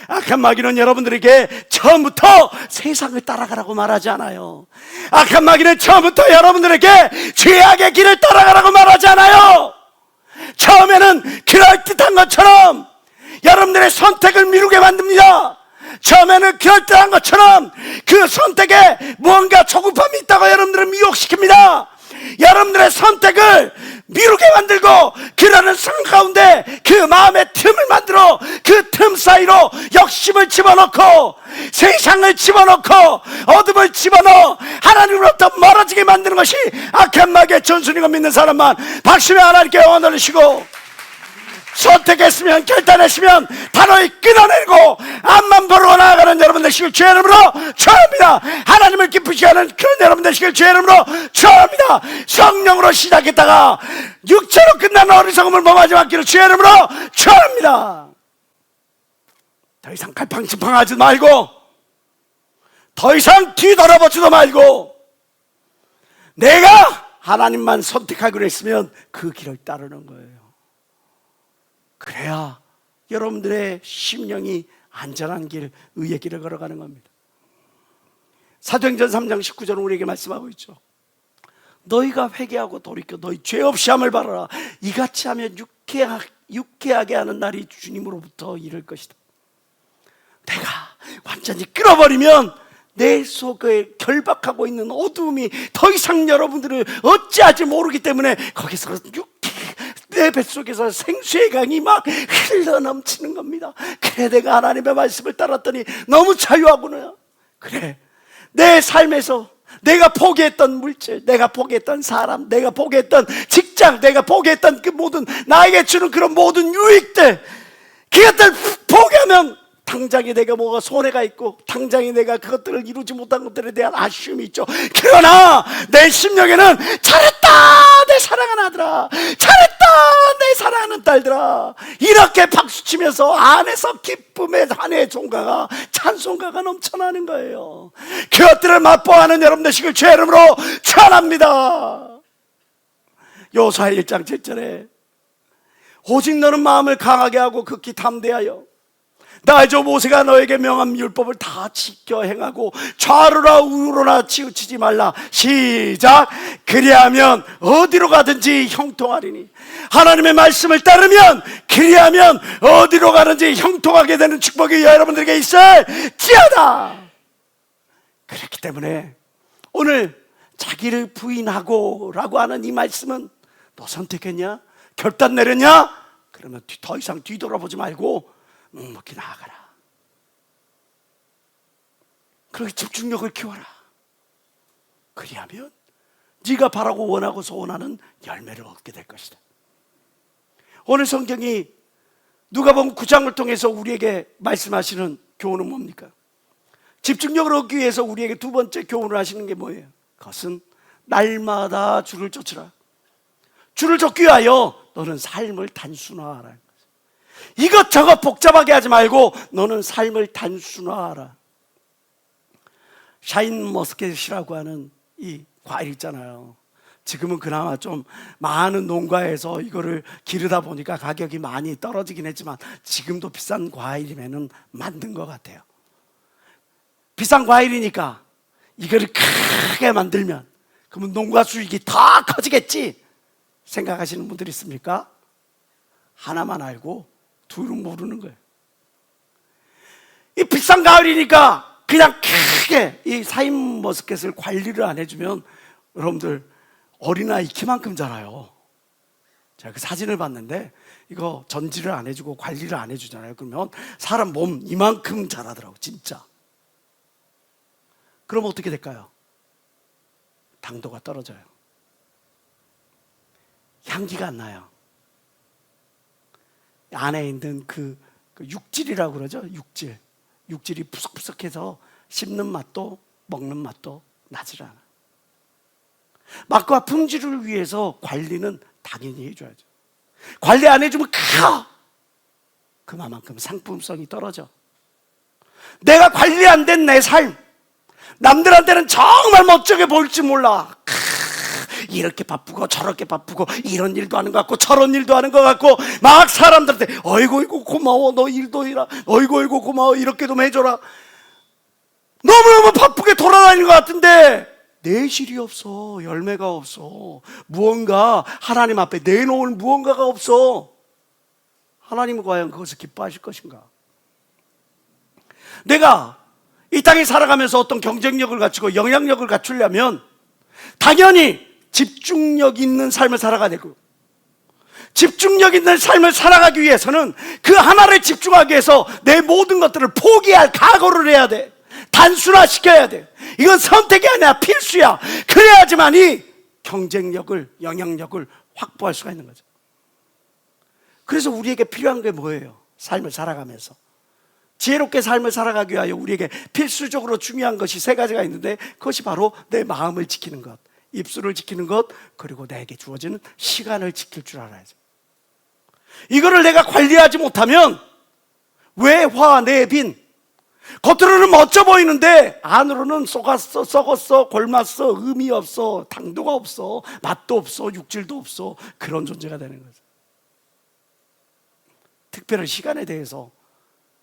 악한 마귀는 여러분들에게 처음부터 세상을 따라가라고 말하지 않아요. 악한 마귀는 처음부터 여러분들에게 죄악의 길을 따라가라고 말하지 않아요. 처음에는 그럴듯한 것처럼 여러분들의 선택을 미루게 만듭니다. 처음에는 그럴듯한 것처럼 그 선택에 무언가 조급함이 있다고 여러분들을 미혹시킵니다. 여러분들의 선택을 미루게 만들고, 그러는 상황 가운데 그 마음의 틈을 만들어 그 틈 사이로 욕심을 집어넣고 세상을 집어넣고 어둠을 집어넣어 하나님으로부터 멀어지게 만드는 것이 악한 마귀의 전술인 걸 믿는 사람만 박수며 하나님께 영광 돌리시고, 선택했으면, 결단했으면 단호히 끊어내고 앞만 보러 나아가는 여러분 되시길 주의 이름으로 축원합니다. 하나님을 기쁘시게 하는 그런 여러분 되시길 주의 이름으로 축원합니다. 성령으로 시작했다가 육체로 끝나는 어리석음을 범하지 않기를 주의 이름으로 축원합니다. 더 이상 갈팡질팡하지 말고, 더 이상 뒤돌아보지도 말고, 내가 하나님만 선택하기로 했으면 그 길을 따르는 거예요. 그래야 여러분들의 심령이 안전한 길, 의의 길을 걸어가는 겁니다. 사도행전 3장 19절은 우리에게 말씀하고 있죠. 너희가 회개하고 돌이켜 너희 죄 없이 함을 바라라. 이같이 하면 유쾌하게 하는 날이 주님으로부터 이를 것이다. 내가 완전히 끊어버리면 내 속에 결박하고 있는 어두움이 더 이상 여러분들을 어찌할지 모르기 때문에 거기서 내 뱃속에서 생수의 강이 막 흘러넘치는 겁니다. 그래, 내가 하나님의 말씀을 따랐더니 너무 자유하구나. 그래, 내 삶에서 내가 포기했던 물질, 내가 포기했던 사람, 내가 포기했던 직장, 내가 포기했던 그 모든 나에게 주는 그런 모든 유익들, 그것들 포기하면 당장에 내가 뭐가 손해가 있고 당장에 내가 그것들을 이루지 못한 것들에 대한 아쉬움이 있죠. 그러나 내 심령에는 잘했다 내 사랑하는 아들아, 잘했다 내 사랑하는 딸들아, 이렇게 박수치면서 안에서 기쁨의 한 해의 종가가, 찬송가가 넘쳐나는 거예요. 그것들을 맛보아하는 여러분 되시길 주의 이름으로 축원합니다. 여호수아 1장 7절에 오직 너는 마음을 강하게 하고 극히 담대하여 나의 종 모세가 너에게 명한 율법을 다 지켜 행하고 좌로나 우로나 치우치지 말라. 시작. 그리하면 어디로 가든지 형통하리니. 하나님의 말씀을 따르면, 그리하면 어디로 가든지 형통하게 되는 축복이 여러분들에게 있을지어다. 그렇기 때문에 오늘 자기를 부인하고 라고 하는 이 말씀은, 너 선택했냐? 결단 내렸냐? 그러면 더 이상 뒤돌아보지 말고 묵묵히 나아가라. 그렇게 집중력을 키워라. 그리하면 네가 바라고 원하고 소원하는 열매를 얻게 될 것이다. 오늘 성경이 누가복음 9장을 통해서 우리에게 말씀하시는 교훈은 뭡니까? 집중력을 얻기 위해서 우리에게 두 번째 교훈을 하시는 게 뭐예요? 그것은 날마다 주를 쫓으라. 주를 쫓기 위하여 너는 삶을 단순화하라. 이것저것 복잡하게 하지 말고 너는 삶을 단순화하라. 샤인머스켓이라고 하는 이 과일 있잖아요. 지금은 그나마 좀 많은 농가에서 이거를 기르다 보니까 가격이 많이 떨어지긴 했지만 지금도 비싼 과일이면은 만든 것 같아요. 비싼 과일이니까 이거를 크게 만들면 그러면 농가 수익이 더 커지겠지 생각하시는 분들 있습니까? 하나만 알고 둘은 모르는 거예요. 이 비싼 과일이니까 그냥 크게 이 샤인머스켓을 관리를 안 해주면 여러분들 어린아이 키만큼 자라요. 제가 그 사진을 봤는데 이거 전지를 안 해주고 관리를 안 해주잖아요. 그러면 사람 몸 이만큼 자라더라고 진짜. 그럼 어떻게 될까요? 당도가 떨어져요. 향기가 안 나요. 안에 있는 그 육질이라고 그러죠. 육질이 푸석푸석해서 씹는 맛도 먹는 맛도 나질 않아. 맛과 품질을 위해서 관리는 당연히 해줘야죠. 관리 안 해주면 그만큼 상품성이 떨어져. 내가 관리 안 된 내 삶, 남들한테는 정말 멋지게 보일지 몰라. 이렇게 바쁘고 저렇게 바쁘고 이런 일도 하는 것 같고 저런 일도 하는 것 같고 막 사람들한테 어이구 고마워 너 일도 해라 어이구 고마워 이렇게 좀 해줘라. 너무너무 바쁘게 돌아다니는 것 같은데 내실이 없어. 열매가 없어. 무언가 하나님 앞에 내놓을 무언가가 없어. 하나님은 과연 그것을 기뻐하실 것인가? 내가 이 땅에 살아가면서 어떤 경쟁력을 갖추고 영향력을 갖추려면 당연히 집중력 있는 삶을 살아가야 되고, 집중력 있는 삶을 살아가기 위해서는 그 하나를 집중하기 위해서 내 모든 것들을 포기할 각오를 해야 돼. 단순화시켜야 돼. 이건 선택이 아니라 필수야. 그래야지만이 경쟁력을, 영향력을 확보할 수가 있는 거죠. 그래서 우리에게 필요한 게 뭐예요? 삶을 살아가면서 지혜롭게 삶을 살아가기 위하여 우리에게 필수적으로 중요한 것이 세 가지가 있는데, 그것이 바로 내 마음을 지키는 것, 입술을 지키는 것, 그리고 나에게 주어지는 시간을 지킬 줄 알아야죠. 이거를 내가 관리하지 못하면 외화 내빈, 겉으로는 멋져 보이는데 안으로는 썩었어, 썩었어, 골맞어, 의미 없어, 당도가 없어, 맛도 없어, 육질도 없어, 그런 존재가 되는 거죠. 특별히 시간에 대해서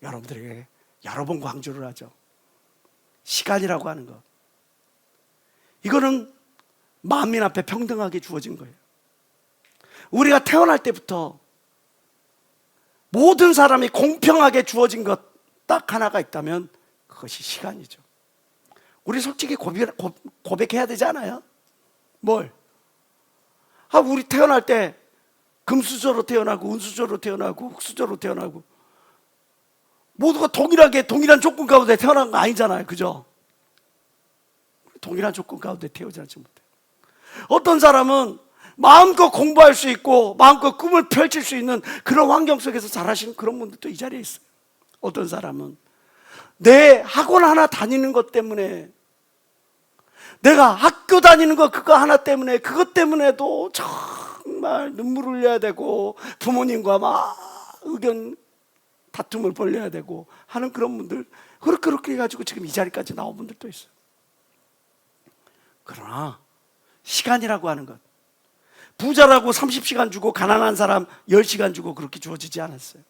여러분들에게 여러 번 강조를 하죠. 시간이라고 하는 것, 이거는 만민 앞에 평등하게 주어진 거예요. 우리가 태어날 때부터 모든 사람이 공평하게 주어진 것 딱 하나가 있다면 그것이 시간이죠. 우리 솔직히 고백해야 되지 않아요? 뭘? 우리 태어날 때 금수저로 태어나고 은수저로 태어나고 흙수저로 태어나고 모두가 동일한 조건 가운데 태어난 거 아니잖아요. 그죠? 동일한 조건 가운데 태어나지 못해요. 어떤 사람은 마음껏 공부할 수 있고 마음껏 꿈을 펼칠 수 있는 그런 환경 속에서 자라시는 그런 분들도 이 자리에 있어요. 어떤 사람은 내 학원 하나 다니는 것 때문에, 내가 학교 다니는 거 그거 하나 때문에, 그것 때문에도 정말 눈물 흘려야 되고 부모님과 막 의견 다툼을 벌려야 되고 하는 그런 분들, 그렇게 해가지고 지금 이 자리까지 나온 분들도 있어요. 그러나 시간이라고 하는 것, 부자라고 30시간 주고 가난한 사람 10시간 주고 그렇게 주어지지 않았어요.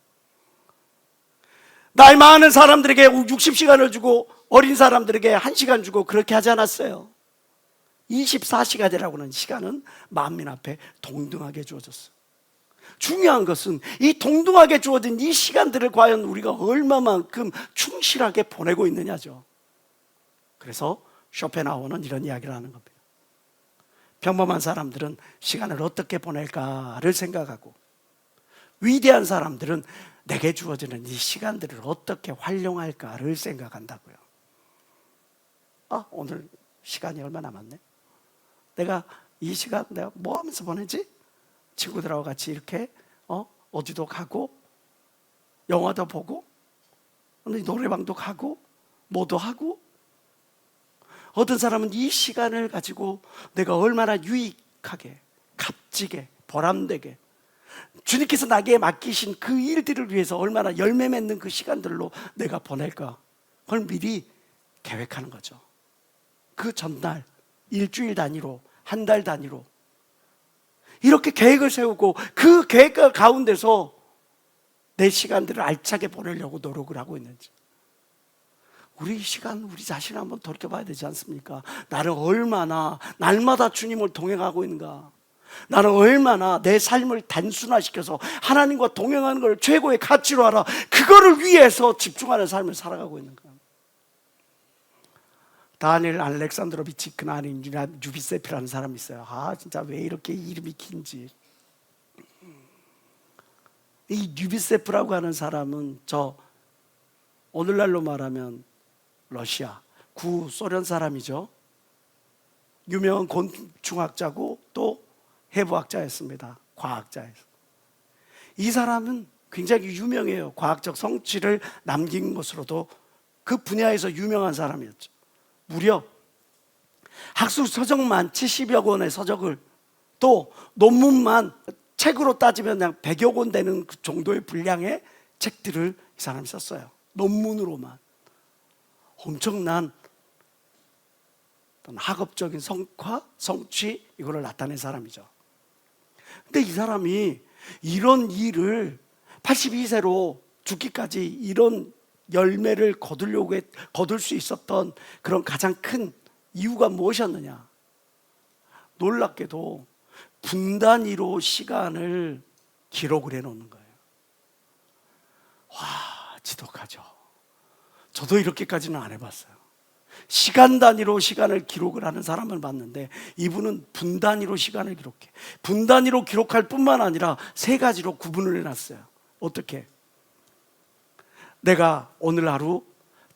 나이 많은 사람들에게 60시간을 주고 어린 사람들에게 1시간 주고 그렇게 하지 않았어요. 24시간이라고 하는 시간은 만민 앞에 동등하게 주어졌어요. 중요한 것은 이 동등하게 주어진 이 시간들을 과연 우리가 얼마만큼 충실하게 보내고 있느냐죠. 그래서 쇼펜하우어는 이런 이야기를 하는 겁니다. 평범한 사람들은 시간을 어떻게 보낼까를 생각하고, 위대한 사람들은 내게 주어지는 이 시간들을 어떻게 활용할까를 생각한다고요. 오늘 시간이 얼마 남았네. 내가 이 시간 내가 뭐 하면서 보내지? 친구들하고 같이 이렇게 어디도 가고 영화도 보고 노래방도 가고 뭐도 하고, 어떤 사람은 이 시간을 가지고 내가 얼마나 유익하게, 값지게, 보람되게 주님께서 나에게 맡기신 그 일들을 위해서 얼마나 열매 맺는 그 시간들로 내가 보낼까, 그걸 미리 계획하는 거죠. 그 전날 일주일 단위로, 한 달 단위로 이렇게 계획을 세우고 그 계획 가운데서 내 시간들을 알차게 보내려고 노력을 하고 있는지, 우리 시간 우리 자신을 한번 돌이켜봐야 되지 않습니까? 나는 얼마나 날마다 주님을 동행하고 있는가, 나는 얼마나 내 삶을 단순화시켜서 하나님과 동행하는 걸 최고의 가치로 알아 그거를 위해서 집중하는 삶을 살아가고 있는가. 다니엘 알렉산드로비치 그나린 유비세프라는 사람이 있어요. 진짜 왜 이렇게 이름이 긴지. 이 유비세프라고 하는 사람은 오늘날로 말하면 러시아, 구소련 사람이죠. 유명한 곤충학자고 또 해부학자였습니다. 과학자예요. 이 사람은 굉장히 유명해요. 과학적 성취를 남긴 것으로도 그 분야에서 유명한 사람이었죠. 무려 학술 서적만 70여 권의 서적을, 또 논문만 책으로 따지면 그냥 100여 권 되는 그 정도의 분량의 책들을 이 사람이 썼어요. 논문으로만. 엄청난 학업적인 성과, 성취, 이거를 나타낸 사람이죠. 근데 이 사람이 이런 일을 82세로 죽기까지 이런 열매를 거둘 수 있었던 그런 가장 큰 이유가 무엇이었느냐? 놀랍게도 분 단위로 시간을 기록을 해놓는 거예요. 지독하죠. 저도 이렇게까지는 안 해봤어요. 시간 단위로 시간을 기록을 하는 사람을 봤는데, 이분은 분 단위로 시간을 기록해. 분 단위로 기록할 뿐만 아니라 3가지로 구분을 해놨어요. 어떻게? 내가 오늘 하루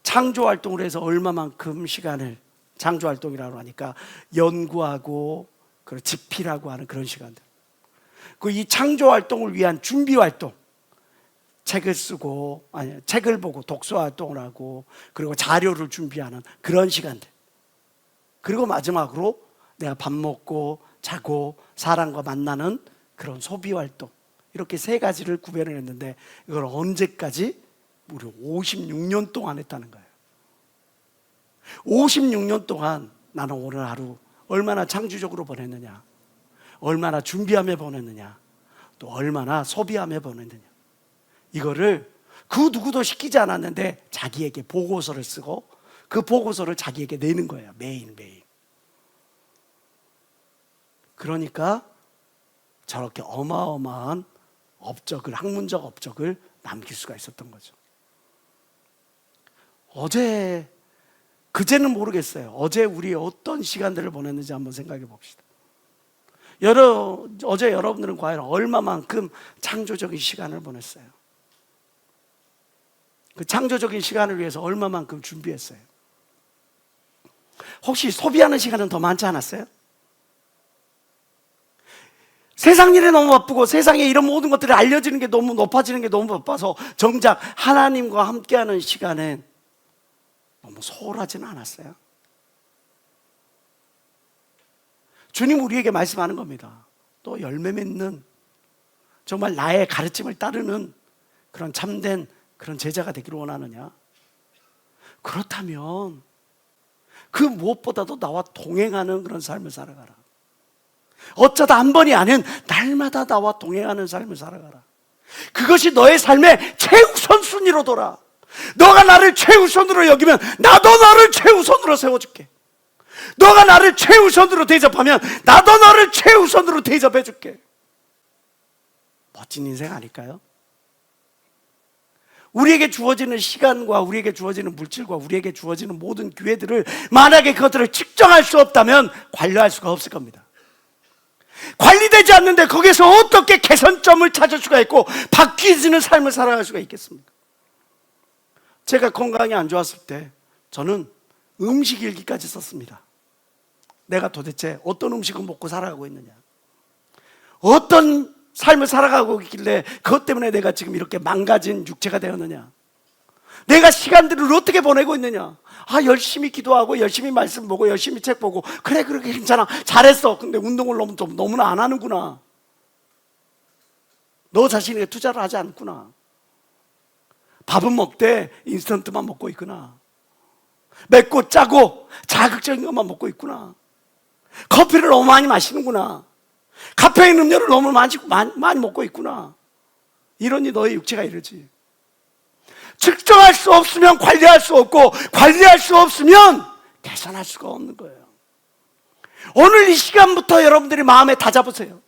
창조활동을 해서 얼마만큼 시간을, 창조활동이라고 하니까 연구하고 집필하고 하는 그런 시간들, 이 창조활동을 위한 준비활동, 책을 쓰고, 책을 보고 독서활동을 하고, 그리고 자료를 준비하는 그런 시간들, 그리고 마지막으로 내가 밥 먹고 자고 사람과 만나는 그런 소비활동, 이렇게 3가지를 구별을 했는데, 이걸 언제까지? 무려 56년 동안 했다는 거예요. 56년 동안 나는 오늘 하루 얼마나 창조적으로 보냈느냐, 얼마나 준비하며 보냈느냐, 또 얼마나 소비하며 보냈느냐, 이거를 그 누구도 시키지 않았는데 자기에게 보고서를 쓰고 그 보고서를 자기에게 내는 거예요. 매일매일. 그러니까 저렇게 어마어마한 업적을, 학문적 업적을 남길 수가 있었던 거죠. 그제는 모르겠어요. 어제 우리 어떤 시간들을 보냈는지 한번 생각해 봅시다. 어제 여러분들은 과연 얼마만큼 창조적인 시간을 보냈어요? 그 창조적인 시간을 위해서 얼마만큼 준비했어요? 혹시 소비하는 시간은 더 많지 않았어요? 세상 일에 너무 바쁘고 세상에 이런 모든 것들이 알려지는 게 너무 높아지는 게 너무 바빠서 정작 하나님과 함께하는 시간엔 너무 소홀하지는 않았어요? 주님 우리에게 말씀하는 겁니다. 또 열매 맺는, 정말 나의 가르침을 따르는 그런 참된 그런 제자가 되기를 원하느냐? 그렇다면 그 무엇보다도 나와 동행하는 그런 삶을 살아가라. 어쩌다 한 번이 아닌 날마다 나와 동행하는 삶을 살아가라. 그것이 너의 삶의 최우선순위로 둬라. 너가 나를 최우선으로 여기면 나도 너를 최우선으로 세워줄게. 너가 나를 최우선으로 대접하면 나도 너를 최우선으로 대접해줄게. 멋진 인생 아닐까요? 우리에게 주어지는 시간과 우리에게 주어지는 물질과 우리에게 주어지는 모든 기회들을, 만약에 그것들을 측정할 수 없다면 관리할 수가 없을 겁니다. 관리되지 않는데 거기서 어떻게 개선점을 찾을 수가 있고 바뀌어지는 삶을 살아갈 수가 있겠습니까? 제가 건강이 안 좋았을 때 저는 음식 일기까지 썼습니다. 내가 도대체 어떤 음식을 먹고 살아가고 있느냐, 어떤 삶을 살아가고 있길래 그것 때문에 내가 지금 이렇게 망가진 육체가 되었느냐, 내가 시간들을 어떻게 보내고 있느냐. 열심히 기도하고 열심히 말씀 보고 열심히 책 보고, 그래 그렇게 괜찮아, 잘했어. 근데 운동을 너무나 안 하는구나. 너 자신에게 투자를 하지 않구나. 밥은 먹되 인스턴트만 먹고 있구나. 맵고 짜고 자극적인 것만 먹고 있구나. 커피를 너무 많이 마시는구나. 카페인 음료를 너무 많이 먹고 있구나. 이러니 너의 육체가 이러지. 측정할 수 없으면 관리할 수 없고, 관리할 수 없으면 개선할 수가 없는 거예요. 오늘 이 시간부터 여러분들이 마음에 다잡으세요.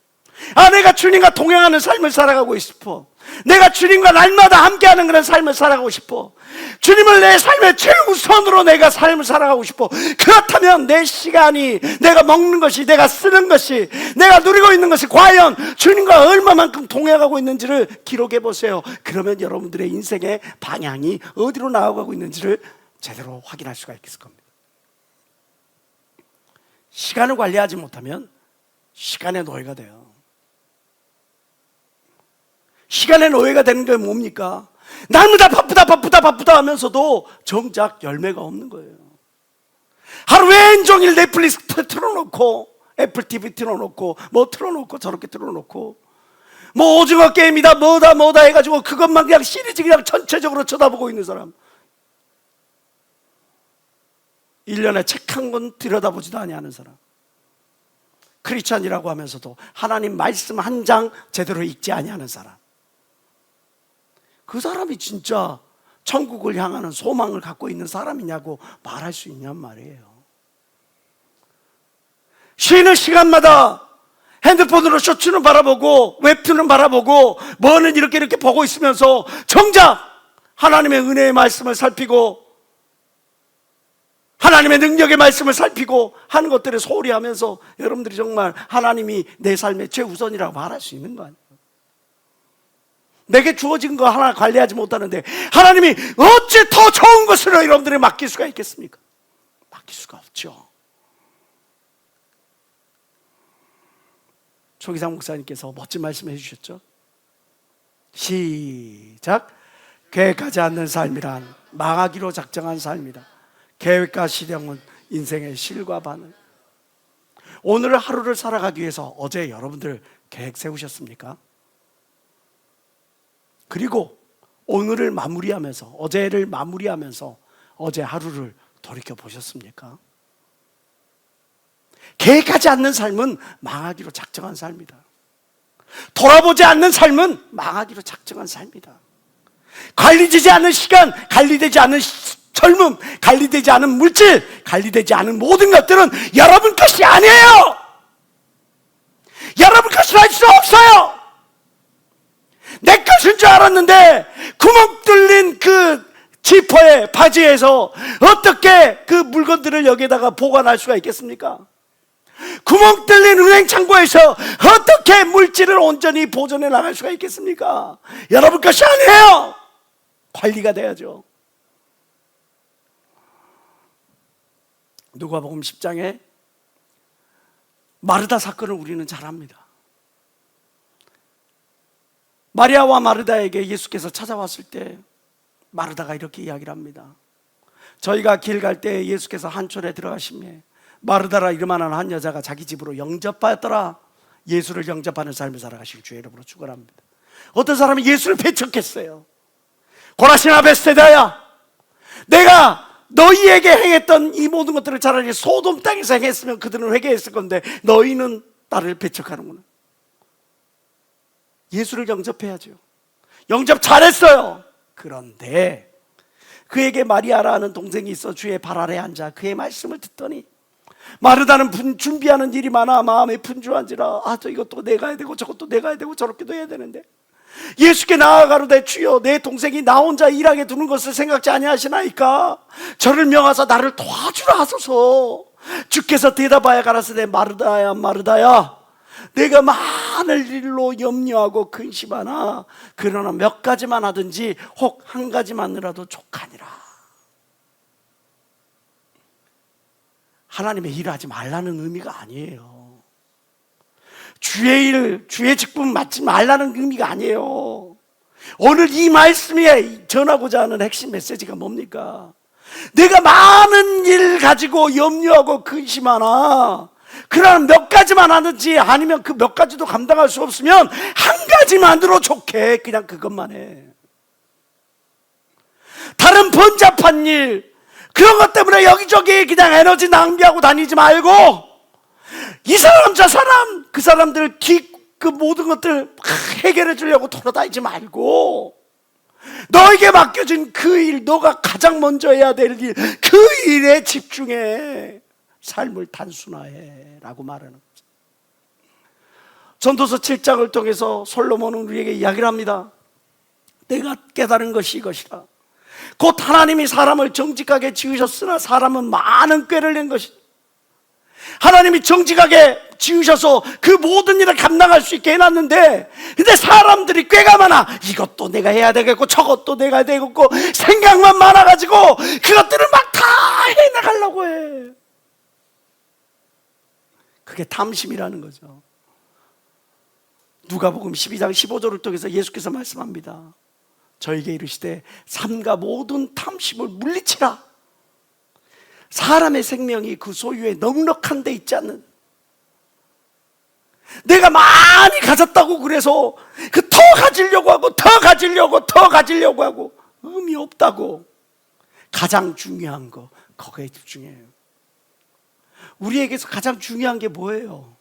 내가 주님과 동행하는 삶을 살아가고 싶어. 내가 주님과 날마다 함께하는 그런 삶을 살아가고 싶어. 주님을 내 삶의 최우선으로 내가 삶을 살아가고 싶어. 그렇다면 내 시간이, 내가 먹는 것이, 내가 쓰는 것이, 내가 누리고 있는 것이 과연 주님과 얼마만큼 동행하고 있는지를 기록해 보세요. 그러면 여러분들의 인생의 방향이 어디로 나아가고 있는지를 제대로 확인할 수가 있을 겁니다. 시간을 관리하지 못하면 시간의 노예가 돼요. 시간의 노예가 되는 게 뭡니까? 날마다 바쁘다 하면서도 정작 열매가 없는 거예요. 하루 왼종일 넷플릭스 틀어놓고, 애플 TV 틀어놓고, 뭐 틀어놓고 저렇게 틀어놓고, 뭐 오징어 게임이다 뭐다 해가지고 그것만 그냥 시리즈 그냥 전체적으로 쳐다보고 있는 사람, 1년에 책 한 권 들여다보지도 아니하는 사람, 크리스찬이라고 하면서도 하나님 말씀 한 장 제대로 읽지 아니하는 사람, 그 사람이 진짜 천국을 향하는 소망을 갖고 있는 사람이냐고 말할 수 있냔 말이에요. 쉬는 시간마다 핸드폰으로 쇼츠는 바라보고 웹툰은 바라보고 뭐는 이렇게 보고 있으면서 정작 하나님의 은혜의 말씀을 살피고 하나님의 능력의 말씀을 살피고 하는 것들을 소홀히 하면서 여러분들이 정말 하나님이 내 삶의 최우선이라고 말할 수 있는 거 아니에요? 내게 주어진 거 하나 관리하지 못하는데 하나님이 어찌 더 좋은 것으로 여러분들이 맡길 수가 있겠습니까? 맡길 수가 없죠. 초기상 목사님께서 멋진 말씀 해주셨죠. 시작. 계획하지 않는 삶이란 망하기로 작정한 삶이다. 계획과 실행은 인생의 실과 바늘. 오늘 하루를 살아가기 위해서 어제 여러분들 계획 세우셨습니까? 그리고 오늘을 마무리하면서, 어제를 마무리하면서 어제 하루를 돌이켜 보셨습니까? 계획하지 않는 삶은 망하기로 작정한 삶이다. 돌아보지 않는 삶은 망하기로 작정한 삶이다. 관리되지 않는 시간, 관리되지 않는 젊음, 관리되지 않은 물질, 관리되지 않은 모든 것들은 여러분 것이 아니에요. 여러분 것이 할 수 없어요. 내 것인 줄 알았는데 구멍 뚫린 그 지퍼의 바지에서 어떻게 그 물건들을 여기다가 보관할 수가 있겠습니까? 구멍 뚫린 은행 창고에서 어떻게 물질을 온전히 보존해 나갈 수가 있겠습니까? 여러분 것이 아니에요. 관리가 돼야죠. 누가복음 10장에 마르다 사건을 우리는 잘 압니다. 마리아와 마르다에게 예수께서 찾아왔을 때 마르다가 이렇게 이야기를 합니다. 저희가 길 갈 때 예수께서 한촌에 들어가시며 마르다라 이름하는 한 여자가 자기 집으로 영접하였더라. 예수를 영접하는 삶을 살아가실 주의 이름으로 축원합니다. 어떤 사람은 예수를 배척했어요. 고라시나 베스테다야, 내가 너희에게 행했던 이 모든 것들을 차라리 소돔 땅에서 행했으면 그들은 회개했을 건데 너희는 나를 배척하는구나. 예수를 영접해야죠. 영접 잘했어요. 그런데 그에게 마리아라는 동생이 있어 주의 발 아래 앉아 그의 말씀을 듣더니 마르다는 준비하는 일이 많아 마음에 분주한지라, 또 이것도 내가 해야 되고 저것도 내가 해야 되고 저렇게도 해야 되는데 예수께 나아가로되 주여 내 동생이 나 혼자 일하게 두는 것을 생각지 아니하시나이까 저를 명하사 나를 도와주라 하소서. 주께서 대답하여 가라사대 마르다야 마르다야, 내가 많은 일로 염려하고 근심하나 그러나 몇 가지만 하든지 혹 한 가지만이라도 족하니라. 하나님의 일을 하지 말라는 의미가 아니에요. 주의 일, 주의 직분 맡지 말라는 의미가 아니에요. 오늘 이 말씀에 전하고자 하는 핵심 메시지가 뭡니까? 내가 많은 일 가지고 염려하고 근심하나 그러나 몇 가지만 하든지, 아니면 그 몇 가지도 감당할 수 없으면 한 가지만으로 좋게 그냥 그것만 해. 다른 번잡한 일, 그런 것 때문에 여기저기 그냥 에너지 낭비하고 다니지 말고 이 사람 저 사람 그 사람들 그 모든 것들 해결해 주려고 돌아다니지 말고 너에게 맡겨진 그 일, 너가 가장 먼저 해야 될 일, 그 일에 집중해 삶을 단순화해 라고 말하는 거죠. 전도서 7장을 통해서 솔로몬은 우리에게 이야기를 합니다. 내가 깨달은 것이 이것이라. 곧 하나님이 사람을 정직하게 지으셨으나 사람은 많은 꾀를 낸 것이다. 하나님이 정직하게 지으셔서 그 모든 일을 감당할 수 있게 해놨는데, 근데 사람들이 꾀가 많아. 이것도 내가 해야 되겠고 저것도 내가 해야 되겠고 생각만 많아가지고 그것들을 막 다 해나가려고 해. 그게 탐심이라는 거죠. 누가복음 12장 15절을 통해서 예수께서 말씀합니다. 저에게 이르시되 삼가 모든 탐심을 물리치라. 사람의 생명이 그 소유에 넉넉한 데 있지 않는, 내가 많이 가졌다고 그래서 그 더 가지려고 하고 더 가지려고 하고 의미 없다고. 가장 중요한 거, 거기에 집중해요. 우리에게서 가장 중요한 게 뭐예요?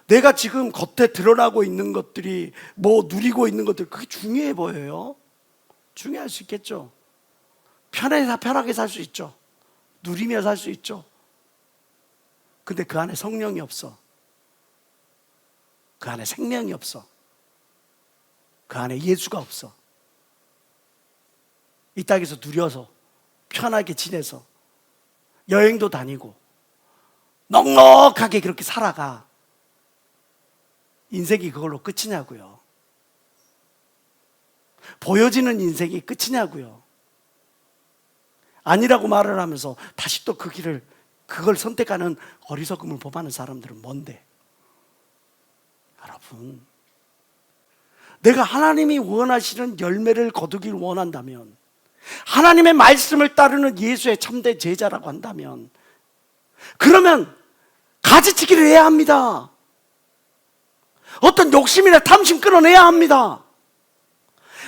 내가 지금 겉에 드러나고 있는 것들이, 뭐 누리고 있는 것들, 그게 중요해 보여요? 중요할 수 있겠죠. 편하게 살 수 있죠. 누리며 살 수 있죠. 근데 그 안에 성령이 없어. 그 안에 생명이 없어. 그 안에 예수가 없어. 이 땅에서 누려서 편하게 지내서 여행도 다니고 넉넉하게 그렇게 살아가. 인생이 그걸로 끝이냐고요. 보여지는 인생이 끝이냐고요. 아니라고 말을 하면서 다시 또 그걸 선택하는 어리석음을 범하는 사람들은 뭔데? 여러분, 내가 하나님이 원하시는 열매를 거두길 원한다면, 하나님의 말씀을 따르는 예수의 참된 제자라고 한다면, 그러면 가지치기를 해야 합니다. 어떤 욕심이나 탐심 끌어내야 합니다.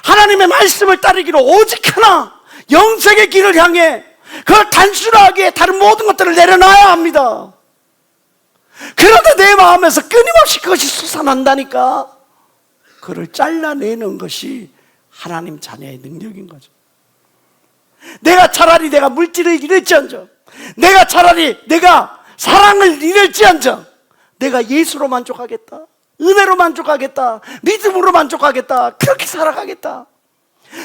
하나님의 말씀을 따르기로 오직 하나, 영생의 길을 향해 그걸 단순하게 다른 모든 것들을 내려놔야 합니다. 그러다 내 마음에서 끊임없이 그것이 솟아난다니까. 그를 잘라내는 것이 하나님 자녀의 능력인 거죠. 내가 차라리 내가 물질을 잃을지언정, 내가 차라리 내가 사랑을 잃을지언정, 내가 예수로 만족하겠다, 은혜로 만족하겠다, 믿음으로 만족하겠다, 그렇게 살아가겠다.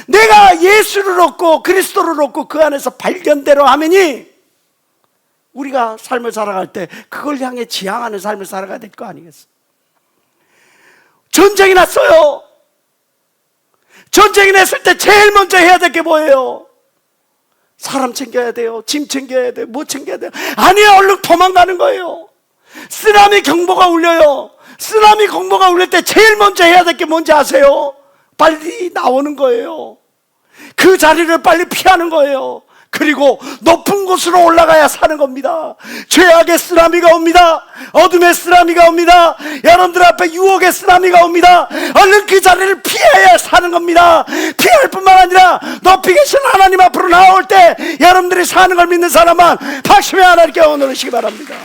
내가 예수를 얻고 그리스도를 얻고 그 안에서 발견대로 하면이 우리가 삶을 살아갈 때 그걸 향해 지향하는 삶을 살아가야 될 거 아니겠어요? 전쟁이 났어요. 전쟁이 났을 때 제일 먼저 해야 될 게 뭐예요? 사람 챙겨야 돼요. 짐 챙겨야 돼요. 뭐 챙겨야 돼요? 아니요, 얼른 도망가는 거예요. 쓰나미 경보가 울려요. 쓰나미 경보가 울릴 때 제일 먼저 해야 될 게 뭔지 아세요? 빨리 나오는 거예요. 그 자리를 빨리 피하는 거예요. 그리고 높은 곳으로 올라가야 사는 겁니다. 죄악의 쓰나미가 옵니다. 어둠의 쓰나미가 옵니다. 여러분들 앞에 유혹의 쓰나미가 옵니다. 얼른 그 자리를 피해야 사는 겁니다. 피할 뿐만 아니라 높이 계신 하나님 앞으로 나올 때 여러분들이 사는 걸 믿는 사람은 박수의 하나님께 오늘으시기 바랍니다.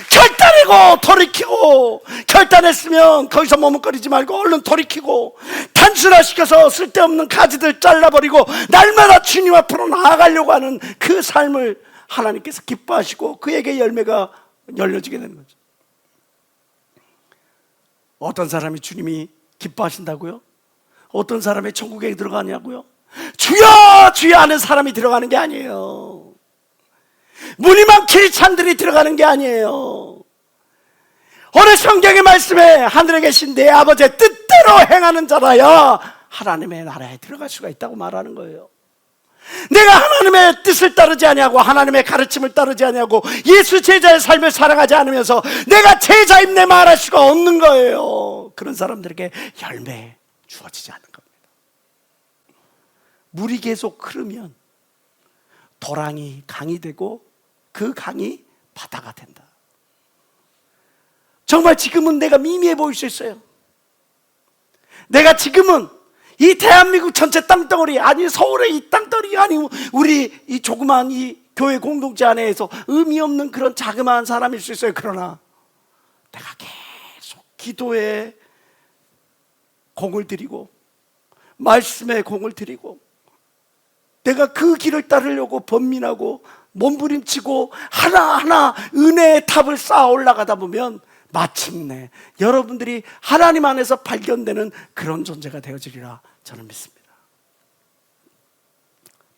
결단하고 돌이키고, 결단했으면 거기서 머뭇거리지 말고 얼른 돌이키고 단순화시켜서 쓸데없는 가지들 잘라버리고 날마다 주님 앞으로 나아가려고 하는 그 삶을 하나님께서 기뻐하시고 그에게 열매가 열려지게 되는 거죠. 어떤 사람이 주님이 기뻐하신다고요? 어떤 사람이 천국에 들어가냐고요? 주여 주여 하는 사람이 들어가는 게 아니에요. 무늬만 크리스찬들이 들어가는 게 아니에요. 오늘 성경의 말씀에 하늘에 계신 내 아버지의 뜻대로 행하는 자라야 하나님의 나라에 들어갈 수가 있다고 말하는 거예요. 내가 하나님의 뜻을 따르지 아니하고 하나님의 가르침을 따르지 아니하고 예수 제자의 삶을 살아가지 않으면서 내가 제자임내 말할 수가 없는 거예요. 그런 사람들에게 열매 주어지지 않는 겁니다. 물이 계속 흐르면 도랑이 강이 되고 그 강이 바다가 된다. 정말 지금은 내가 미미해 보일 수 있어요. 내가 지금은 이 대한민국 전체 땅덩어리, 아니 서울의 이 땅덩어리, 아니 우리 이 조그마한 이 교회 공동체 안에서 의미 없는 그런 자그마한 사람일 수 있어요. 그러나 내가 계속 기도에 공을 들이고 말씀에 공을 들이고 내가 그 길을 따르려고 번민하고 몸부림치고 하나하나 은혜의 탑을 쌓아 올라가다 보면 마침내 여러분들이 하나님 안에서 발견되는 그런 존재가 되어지리라 저는 믿습니다.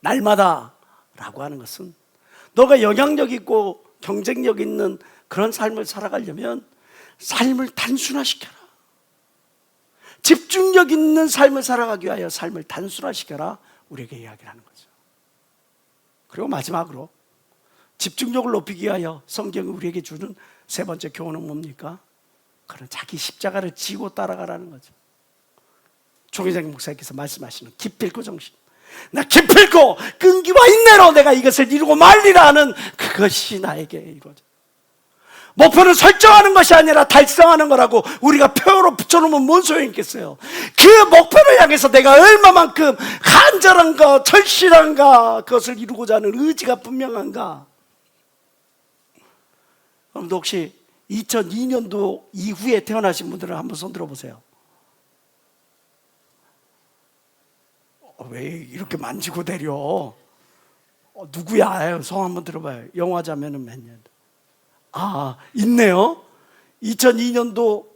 날마다 라고 하는 것은 너가 영향력 있고 경쟁력 있는 그런 삶을 살아가려면 삶을 단순화시켜라. 집중력 있는 삶을 살아가기 위하여 삶을 단순화시켜라. 우리에게 이야기를 하는 거죠. 그리고 마지막으로 집중력을 높이기 위하여 성경이 우리에게 주는 세 번째 교훈은 뭡니까? 그런 자기 십자가를 지고 따라가라는 거죠. 조계장 목사님께서 말씀하시는 기필코 정신, 나 기필코 끈기와 인내로 내가 이것을 이루고 말리라 하는 그것이 나에게 이루어져. 목표를 설정하는 것이 아니라 달성하는 거라고 우리가 표로 붙여놓으면 뭔 소용이 있겠어요? 그 목표를 향해서 내가 얼마만큼 간절한가 절실한가, 그것을 이루고자 하는 의지가 분명한가. 여러분도 혹시 2002년도 이후에 태어나신 분들은 한번 손 들어보세요. 왜 이렇게 만지고 내려? 누구야? 성 한번 들어봐요. 영화자면은 몇 년? 아, 있네요. 2002년도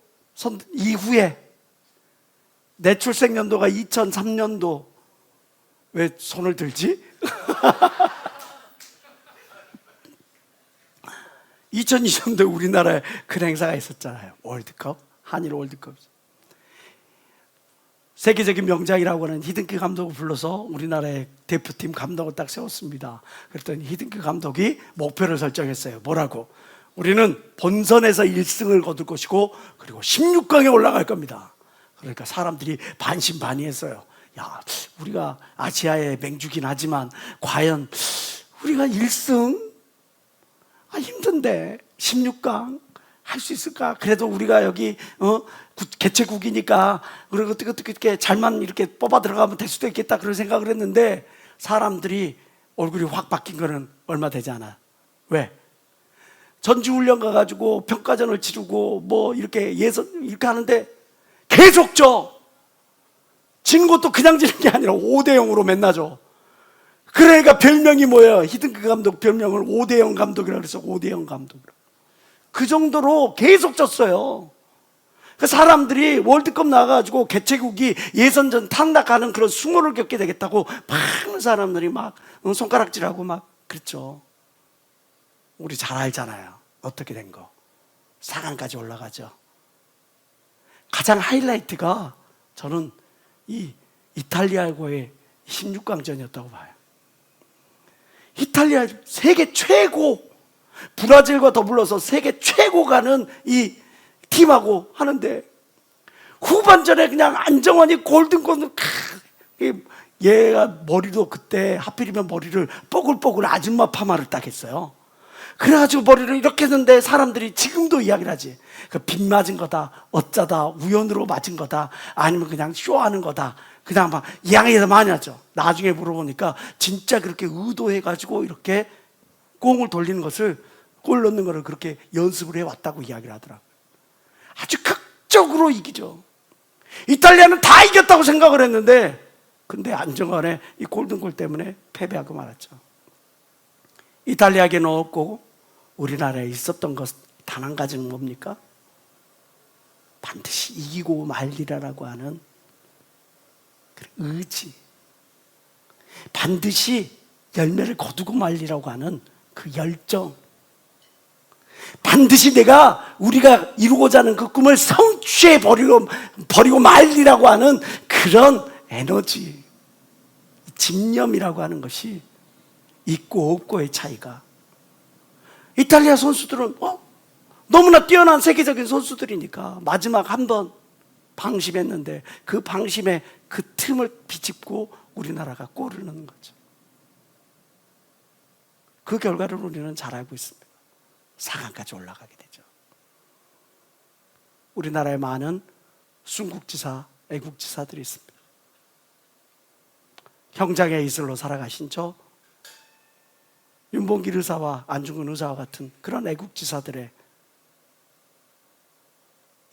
이후에 내 출생연도가 2003년도. 왜 손을 들지? 2002년도에 우리나라에 그런 행사가 있었잖아요. 월드컵, 한일 월드컵. 세계적인 명작이라고 하는 히딩크 감독을 불러서 우리나라의 대표팀 감독을 딱 세웠습니다. 그랬더니 히딩크 감독이 목표를 설정했어요. 뭐라고? 우리는 본선에서 1승을 거둘 것이고 그리고 16강에 올라갈 겁니다. 그러니까 사람들이 반신반의했어요. 야, 우리가 아시아의 맹주긴 하지만 과연 우리가 1승? 힘든데 16강 할 수 있을까? 그래도 우리가 여기 개최국이니까 그리고 어떻게 잘만 이렇게 뽑아 들어가면 될 수도 있겠다 그런 생각을 했는데 사람들이 얼굴이 확 바뀐 거는 얼마 되지 않아. 왜? 전지훈련 가가지고 평가전을 치르고 뭐 이렇게 예선 이렇게 하는데 계속 진 것도 그냥 지는 게 아니라 5대0으로 맨날 져. 그러니까 별명이 뭐예요? 히딩크 감독 별명을 5대0 감독이라고 그래서 5대0 감독이라고. 그 정도로 계속 졌어요. 그 사람들이 월드컵 나가가지고 개최국이 예선전 탕락하는 그런 수모를 겪게 되겠다고 많은 사람들이 막 손가락질하고 막 그랬죠. 우리 잘 알잖아요. 어떻게 된 거. 4강까지 올라가죠. 가장 하이라이트가 저는 이 이탈리아하고의 16강전이었다고 봐요. 이탈리아 세계 최고, 브라질과 더불어서 세계 최고 가는 이 팀하고 하는데 후반전에 그냥 안정환이 골든골 얘가 머리도 그때 하필이면 머리를 뽀글뽀글 아줌마 파마를 딱 했어요. 그래가지고 머리를 이렇게 했는데 사람들이 지금도 이야기를 하지. 그 빗 맞은 거다, 어쩌다, 우연으로 맞은 거다, 아니면 그냥 쇼하는 거다. 그냥 막 이야기해서 많이 하죠. 나중에 물어보니까 진짜 그렇게 의도해가지고 이렇게 공을 돌리는 것을, 골 넣는 거를 그렇게 연습을 해왔다고 이야기를 하더라고요. 아주 극적으로 이기죠. 이탈리아는 다 이겼다고 생각을 했는데, 근데 안정환의 이 골든골 때문에 패배하고 말았죠. 이탈리아에게는 없고 우리나라에 있었던 것 단 한 가지는 뭡니까? 반드시 이기고 말리라라고 하는 그 의지, 반드시 열매를 거두고 말리라고 하는 그 열정, 반드시 우리가 이루고자 하는 그 꿈을 성취해 버리고 말리라고 하는 그런 에너지, 집념이라고 하는 것이 있고 없고의 차이가. 이탈리아 선수들은 너무나 뛰어난 세계적인 선수들이니까 마지막 한 번 방심했는데 그 방심에 그 틈을 비집고 우리나라가 골을 넣는 거죠. 그 결과를 우리는 잘 알고 있습니다. 4강까지 올라가게 되죠. 우리나라에 많은 순국지사, 애국지사들이 있습니다. 형장의 이슬로 살아가신 윤봉길 의사와 안중근 의사와 같은 그런 애국지사들의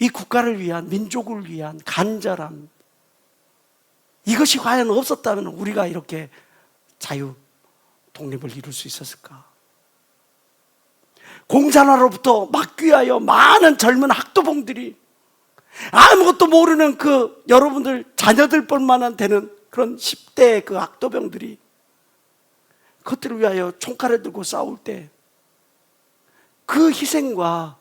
이 국가를 위한, 민족을 위한 간절함, 이것이 과연 없었다면 우리가 이렇게 자유, 독립을 이룰 수 있었을까? 공산화로부터 막기 위하여 많은 젊은 학도봉들이 아무것도 모르는 그 여러분들 자녀들 뻘만한 되는 그런 10대 그 학도병들이 그것들을 위하여 총칼을 들고 싸울 때 그 희생과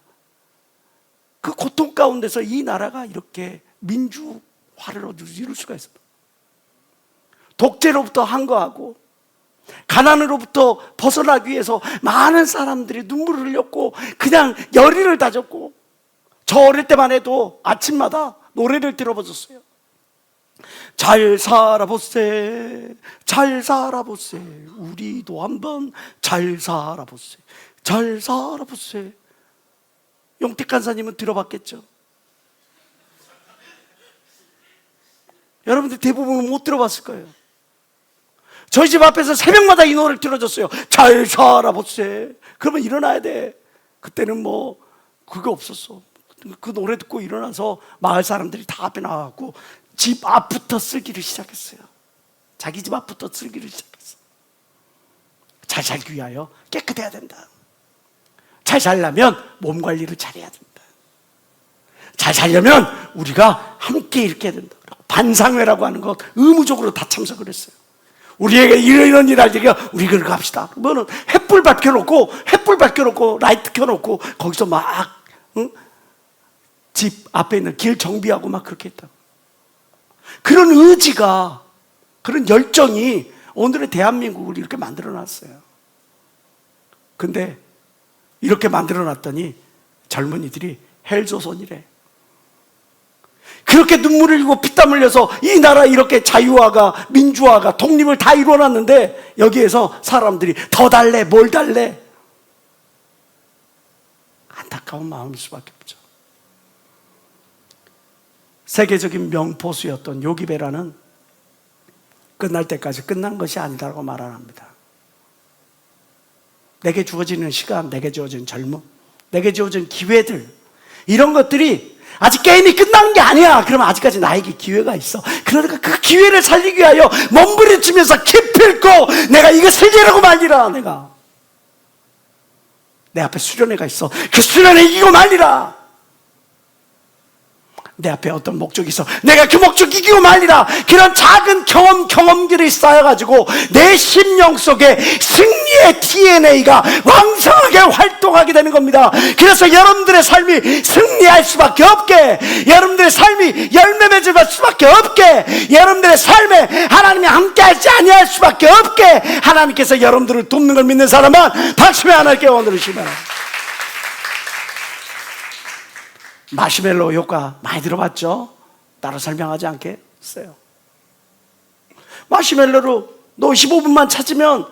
그 고통 가운데서 이 나라가 이렇게 민주화를 이룰 수가 있습니다. 독재로부터 항거하고 가난으로부터 벗어나기 위해서 많은 사람들이 눈물을 흘렸고 그냥 열의를 다졌고, 저 어릴 때만 해도 아침마다 노래를 들어보셨어요. 잘 살아보세, 잘 살아보세, 우리도 한번 잘 살아보세, 잘 살아보세. 용택 간사님은 들어봤겠죠? 여러분들 대부분은 못 들어봤을 거예요. 저희 집 앞에서 새벽마다 이 노래를 들어줬어요. 잘 살아보세. 그러면 일어나야 돼. 그때는 그거 없었어. 그 노래 듣고 일어나서 마을 사람들이 다 앞에 나와갖고 집 앞부터 쓸기를 시작했어요. 자기 집 앞부터 쓸기를 시작했어. 잘 살기 위하여 깨끗해야 된다. 잘 살려면 몸 관리를 잘해야 된다. 잘 살려면 우리가 함께 이렇게 해야 된다. 반상회라고 하는 것 의무적으로 다 참석을 했어요. 우리에게 이런 일 할 때가 우리 그렇게 합시다. 그러면 햇불 밝혀놓고 라이트 켜놓고 거기서 막 집 앞에 있는 길 정비하고 막 그렇게 했다. 그런 의지가, 그런 열정이 오늘의 대한민국을 이렇게 만들어놨어요. 근데 이렇게 만들어놨더니 젊은이들이 헬조선이래. 그렇게 눈물을 흘리고 피땀 흘려서 이 나라 이렇게 자유화가, 민주화가, 독립을 다 이루어놨는데 여기에서 사람들이 더 달래, 뭘 달래? 안타까운 마음일 수밖에 없죠. 세계적인 명포수였던 요기베라는 끝날 때까지 끝난 것이 아니라고 말을 합니다. 내게 주어지는 시간, 내게 주어진 젊음, 내게 주어진 기회들, 이런 것들이 아직 게임이 끝난 게 아니야. 그러면 아직까지 나에게 기회가 있어. 그러니까 그 기회를 살리기 위하여 몸부림치면서 기필코 내가 이것을 이기라고 말리라. 내 앞에 수련회가 있어. 그 수련회 이기고 말리라. 내 앞에 어떤 목적이 있어. 내가 그 목적 이기고 말리라. 그런 작은 경험들이 쌓여가지고 내 심령 속에 승리의 DNA가 왕성하게 활동하게 되는 겁니다. 그래서 여러분들의 삶이 승리할 수밖에 없게, 여러분들의 삶이 열매 맺을 수밖에 없게, 여러분들의 삶에 하나님이 함께하지 아니할 수밖에 없게 하나님께서 여러분들을 돕는 걸 믿는 사람은 박수며 하나님께 원드리시기 바랍니다. 마시멜로 효과 많이 들어봤죠? 따로 설명하지 않겠어요. 마시멜로로 너 15분만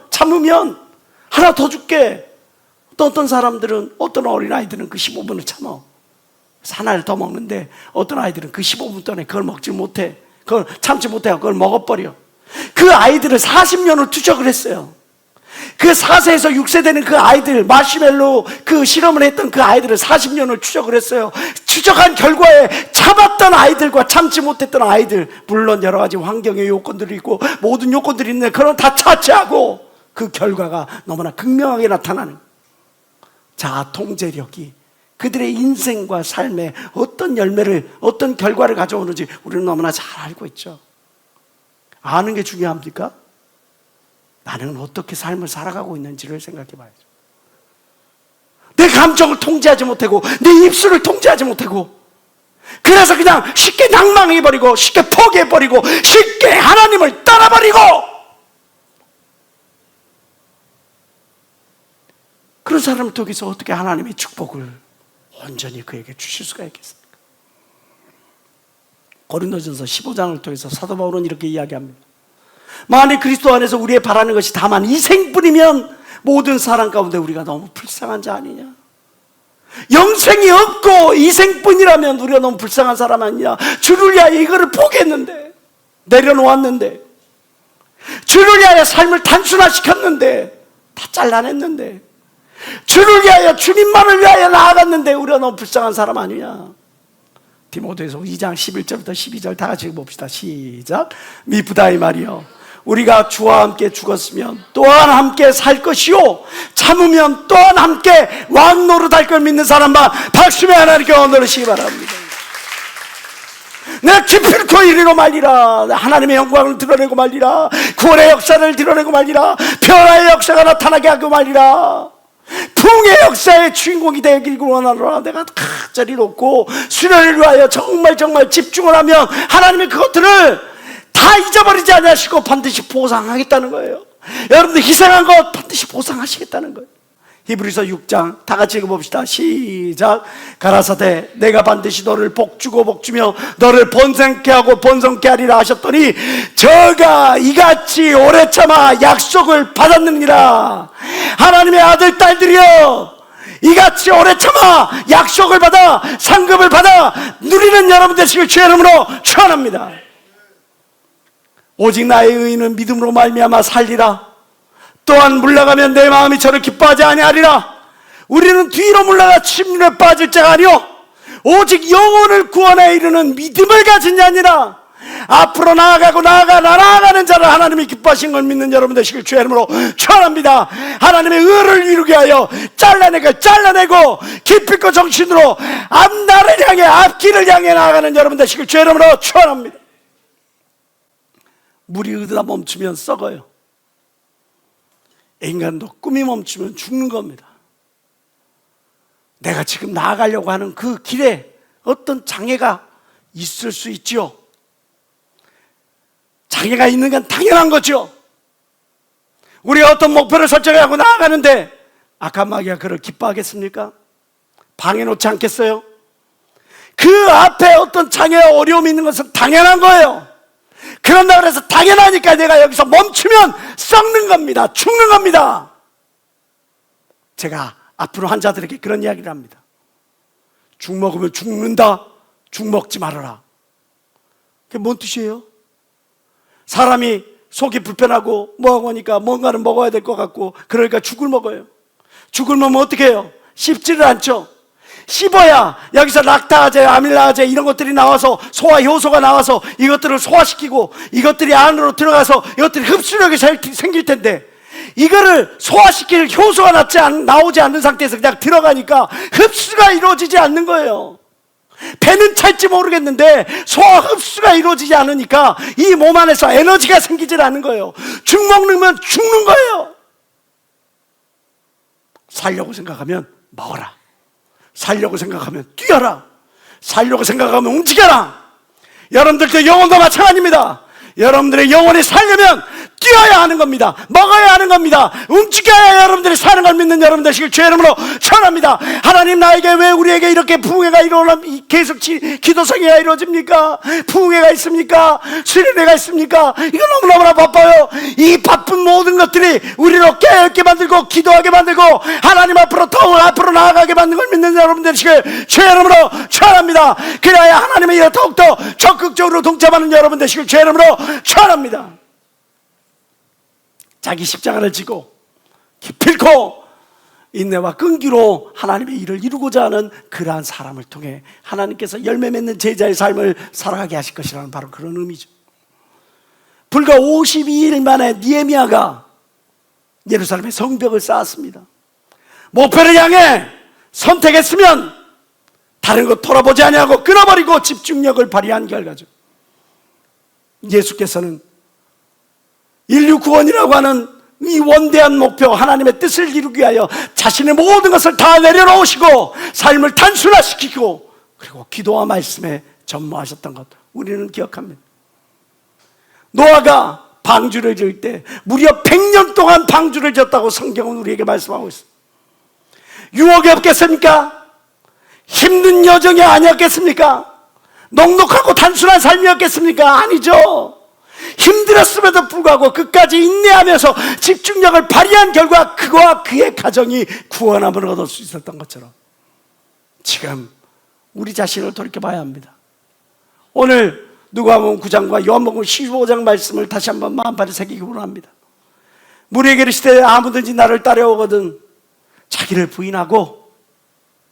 참으면 하나 더 줄게. 또 어떤 사람들은, 어떤 어린아이들은 그 15분을 참아. 하나를 더 먹는데 어떤 아이들은 그 15분 동안에 그걸 먹지 못해. 그걸 참지 못해 그걸 먹어버려. 그 아이들을 40년을 투적을 했어요. 그 4세에서 6세 되는 그 아이들, 마시멜로 그 실험을 했던 그 아이들을 40년을 추적을 했어요. 추적한 결과에 참았던 아이들과 참지 못했던 아이들, 물론 여러 가지 환경의 요건들이 있고 모든 요건들이 있는데 그런 다 차치하고 그 결과가 너무나 극명하게 나타나는 자아 통제력이 그들의 인생과 삶에 어떤 열매를, 어떤 결과를 가져오는지 우리는 너무나 잘 알고 있죠. 아는 게 중요합니까? 나는 어떻게 삶을 살아가고 있는지를 생각해 봐야죠. 내 감정을 통제하지 못하고 내 입술을 통제하지 못하고 그래서 그냥 쉽게 낭망해버리고 쉽게 포기해버리고 쉽게 하나님을 떠나버리고 그런 사람을 통해서 어떻게 하나님의 축복을 온전히 그에게 주실 수가 있겠습니까? 고린도전서 15장을 통해서 사도 바울은 이렇게 이야기합니다. 만일 그리스도 안에서 우리의 바라는 것이 다만 이생뿐이면 모든 사람 가운데 우리가 너무 불쌍한 자 아니냐? 영생이 없고 이생뿐이라면 우리가 너무 불쌍한 사람 아니냐? 주를 위하여 이거를 포기했는데, 내려놓았는데, 주를 위하여 삶을 단순화시켰는데, 다 잘라냈는데, 주를 위하여 주님만을 위하여 나아갔는데 우리가 너무 불쌍한 사람 아니냐? 디모데후서 2장 11절부터 12절 다 같이 봅시다. 시작. 미쁘다 이 말이요, 우리가 주와 함께 죽었으면 또한 함께 살 것이요 참으면 또한 함께 왕 노릇할 걸 믿는 사람만 박수며 하나님께 언어르시기 바랍니다. 내가 기필코 이르고 말리라. 하나님의 영광을 드러내고 말리라. 구원의 역사를 드러내고 말리라. 변화의 역사가 나타나게 하고 말리라. 풍의 역사의 주인공이 되기를 원하노라. 내가 가짜리 놓고 수련을 위하여 정말 집중을 하면 하나님의 그것들을 다 잊어버리지 않으시고 반드시 보상하겠다는 거예요. 여러분들 희생한 것 반드시 보상하시겠다는 거예요. 히브리서 6장 다 같이 읽어봅시다. 시작. 가라사대 내가 반드시 너를 복주고 복주며 너를 번성케 하고 번성케 하리라 하셨더니 저가 이같이 오래 참아 약속을 받았느니라. 하나님의 아들 딸들이여, 이같이 오래 참아 약속을 받아 상급을 받아 누리는 여러분 되시길 주의 이름으로 축원합니다. 오직 나의 의인은 믿음으로 말미암아 살리라. 또한 물러가면 내 마음이 저를 기뻐하지 아니하리라. 우리는 뒤로 물러가 침륜에 빠질 자가 아니오 오직 영혼을 구원에 이르는 믿음을 가진 자니라. 앞으로 나아가는 자를 하나님이 기뻐하신 걸 믿는 여러분 되시길 주의 이름으로 축원합니다. 하나님의 의를 이루게 하여 잘라내고 기필코 정신으로 앞날을 향해 앞길을 향해 나아가는 여러분 되시길 주의 이름으로 축원합니다. 물이 흐르다 멈추면 썩어요. 인간도 꿈이 멈추면 죽는 겁니다. 내가 지금 나아가려고 하는 그 길에 어떤 장애가 있을 수 있죠. 장애가 있는 건 당연한 거죠. 우리가 어떤 목표를 설정하고 나아가는데 악한 마귀가 그를 기뻐하겠습니까? 방해놓지 않겠어요? 그 앞에 어떤 장애와 어려움이 있는 것은 당연한 거예요. 그런다고 해서 당연하니까 내가 여기서 멈추면 썩는 겁니다. 죽는 겁니다. 제가 앞으로 환자들에게 그런 이야기를 합니다. 죽 먹으면 죽는다. 죽 먹지 말아라. 그게 뭔 뜻이에요? 사람이 속이 불편하고 뭐하고 하니까 뭔가를 먹어야 될 것 같고 그러니까 죽을 먹어요. 죽을 먹으면 어떻게 해요? 씹지를 않죠. 씹어야 여기서 락타아제, 아밀라아제 이런 것들이 나와서 소화 효소가 나와서 이것들을 소화시키고 이것들이 안으로 들어가서 이것들이 흡수력이 생길 텐데 이거를 소화시킬 효소가 나오지 않는 상태에서 그냥 들어가니까 흡수가 이루어지지 않는 거예요. 배는 찰지 모르겠는데 소화 흡수가 이루어지지 않으니까 이 몸 안에서 에너지가 생기질 않는 거예요. 죽 먹으면 죽는 거예요. 살려고 생각하면 먹어라. 살려고 생각하면 뛰어라. 살려고 생각하면 움직여라. 여러분들도 영혼도 마찬가지입니다. 여러분들의 영혼이 살려면 뛰어야 하는 겁니다. 먹어야 하는 겁니다. 움직여야 여러분들이 사는 걸 믿는 여러분 되시길 주의 이름으로 축원합니다. 하나님, 나에게 왜 우리에게 이렇게 부흥회가 계속 기도성회가 이루어집니까? 부흥회가 있습니까? 수련회가 있습니까? 이거 너무너무나 바빠요. 이 바쁜 모든 것들이 우리로 깨닫게 만들고 기도하게 만들고 하나님 앞으로 더욱 앞으로 나아가게 만든 걸 믿는 여러분 되시길 주의 이름으로 축원합니다. 그래야 하나님의 일에 더욱더 적극적으로 동참하는 여러분 되시길 주의 이름으로 축원합니다. 자기 십자가를 지고 기필코 인내와 끈기로 하나님의 일을 이루고자 하는 그러한 사람을 통해 하나님께서 열매 맺는 제자의 삶을 살아가게 하실 것이라는 바로 그런 의미죠. 불과 52일 만에 느헤미야가 예루살렘의 성벽을 쌓았습니다. 목표를 향해 선택했으면 다른 것 돌아보지 아니하고 끊어버리고 집중력을 발휘한 결과죠. 예수께서는 인류 구원이라고 하는 이 원대한 목표, 하나님의 뜻을 이루기 위하여 자신의 모든 것을 다 내려놓으시고 삶을 단순화시키고 그리고 기도와 말씀에 전무하셨던 것 우리는 기억합니다. 노아가 방주를 지을 때 무려 100년 동안 방주를 지었다고 성경은 우리에게 말씀하고 있습니다. 유혹이 없겠습니까? 힘든 여정이 아니었겠습니까? 넉넉하고 단순한 삶이었겠습니까? 아니죠. 힘들었음에도 불구하고 끝까지 인내하면서 집중력을 발휘한 결과 그와 그의 가정이 구원함을 얻을 수 있었던 것처럼 지금 우리 자신을 돌이켜봐야 합니다. 오늘 누가복음 9장과 요한복음 15장 말씀을 다시 한번 마음판에 새기기 원합니다. 무리에게 이르시되 아무든지 나를 따라오거든 자기를 부인하고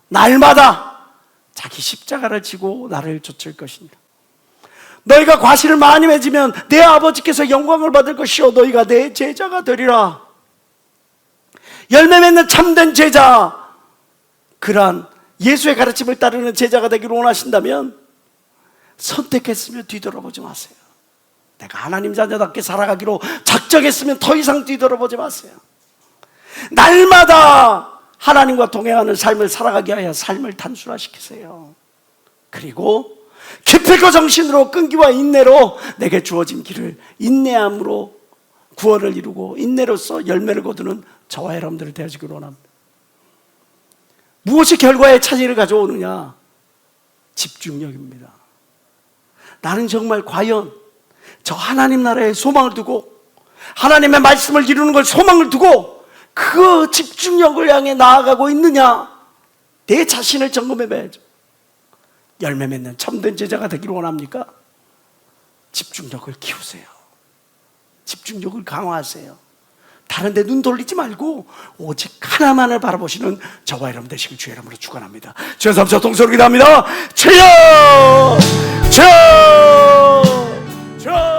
날마다 자기 십자가를 지고 나를 좇을 것이니라. 너희가 과실을 많이 맺으면 내 아버지께서 영광을 받을 것이요 너희가 내 제자가 되리라. 열매 맺는 참된 제자, 그러한 예수의 가르침을 따르는 제자가 되기를 원하신다면 선택했으면 뒤돌아보지 마세요. 내가 하나님 자녀답게 살아가기로 작정했으면 더 이상 뒤돌아보지 마세요. 날마다 하나님과 동행하는 삶을 살아가기 위하여 삶을 단순화시키세요. 그리고 기필코 정신으로 끈기와 인내로 내게 주어진 길을 인내함으로 구원을 이루고 인내로서 열매를 거두는 저와 여러분들을 되어주기를 원합니다. 무엇이 결과에 차질을 가져오느냐? 집중력입니다. 나는 정말 과연 저 하나님 나라에 소망을 두고 하나님의 말씀을 이루는 걸 소망을 두고 그 집중력을 향해 나아가고 있느냐? 내 자신을 점검해 봐야죠. 열매 맺는 참된 제자가 되기를 원합니까? 집중력을 키우세요. 집중력을 강화하세요. 다른 데 눈 돌리지 말고 오직 하나만을 바라보시는 저와 여러분 되시길 주의 이름으로 축원합니다. 주여 삼초 동서로 기도합니다. 주여! 주여! 주여!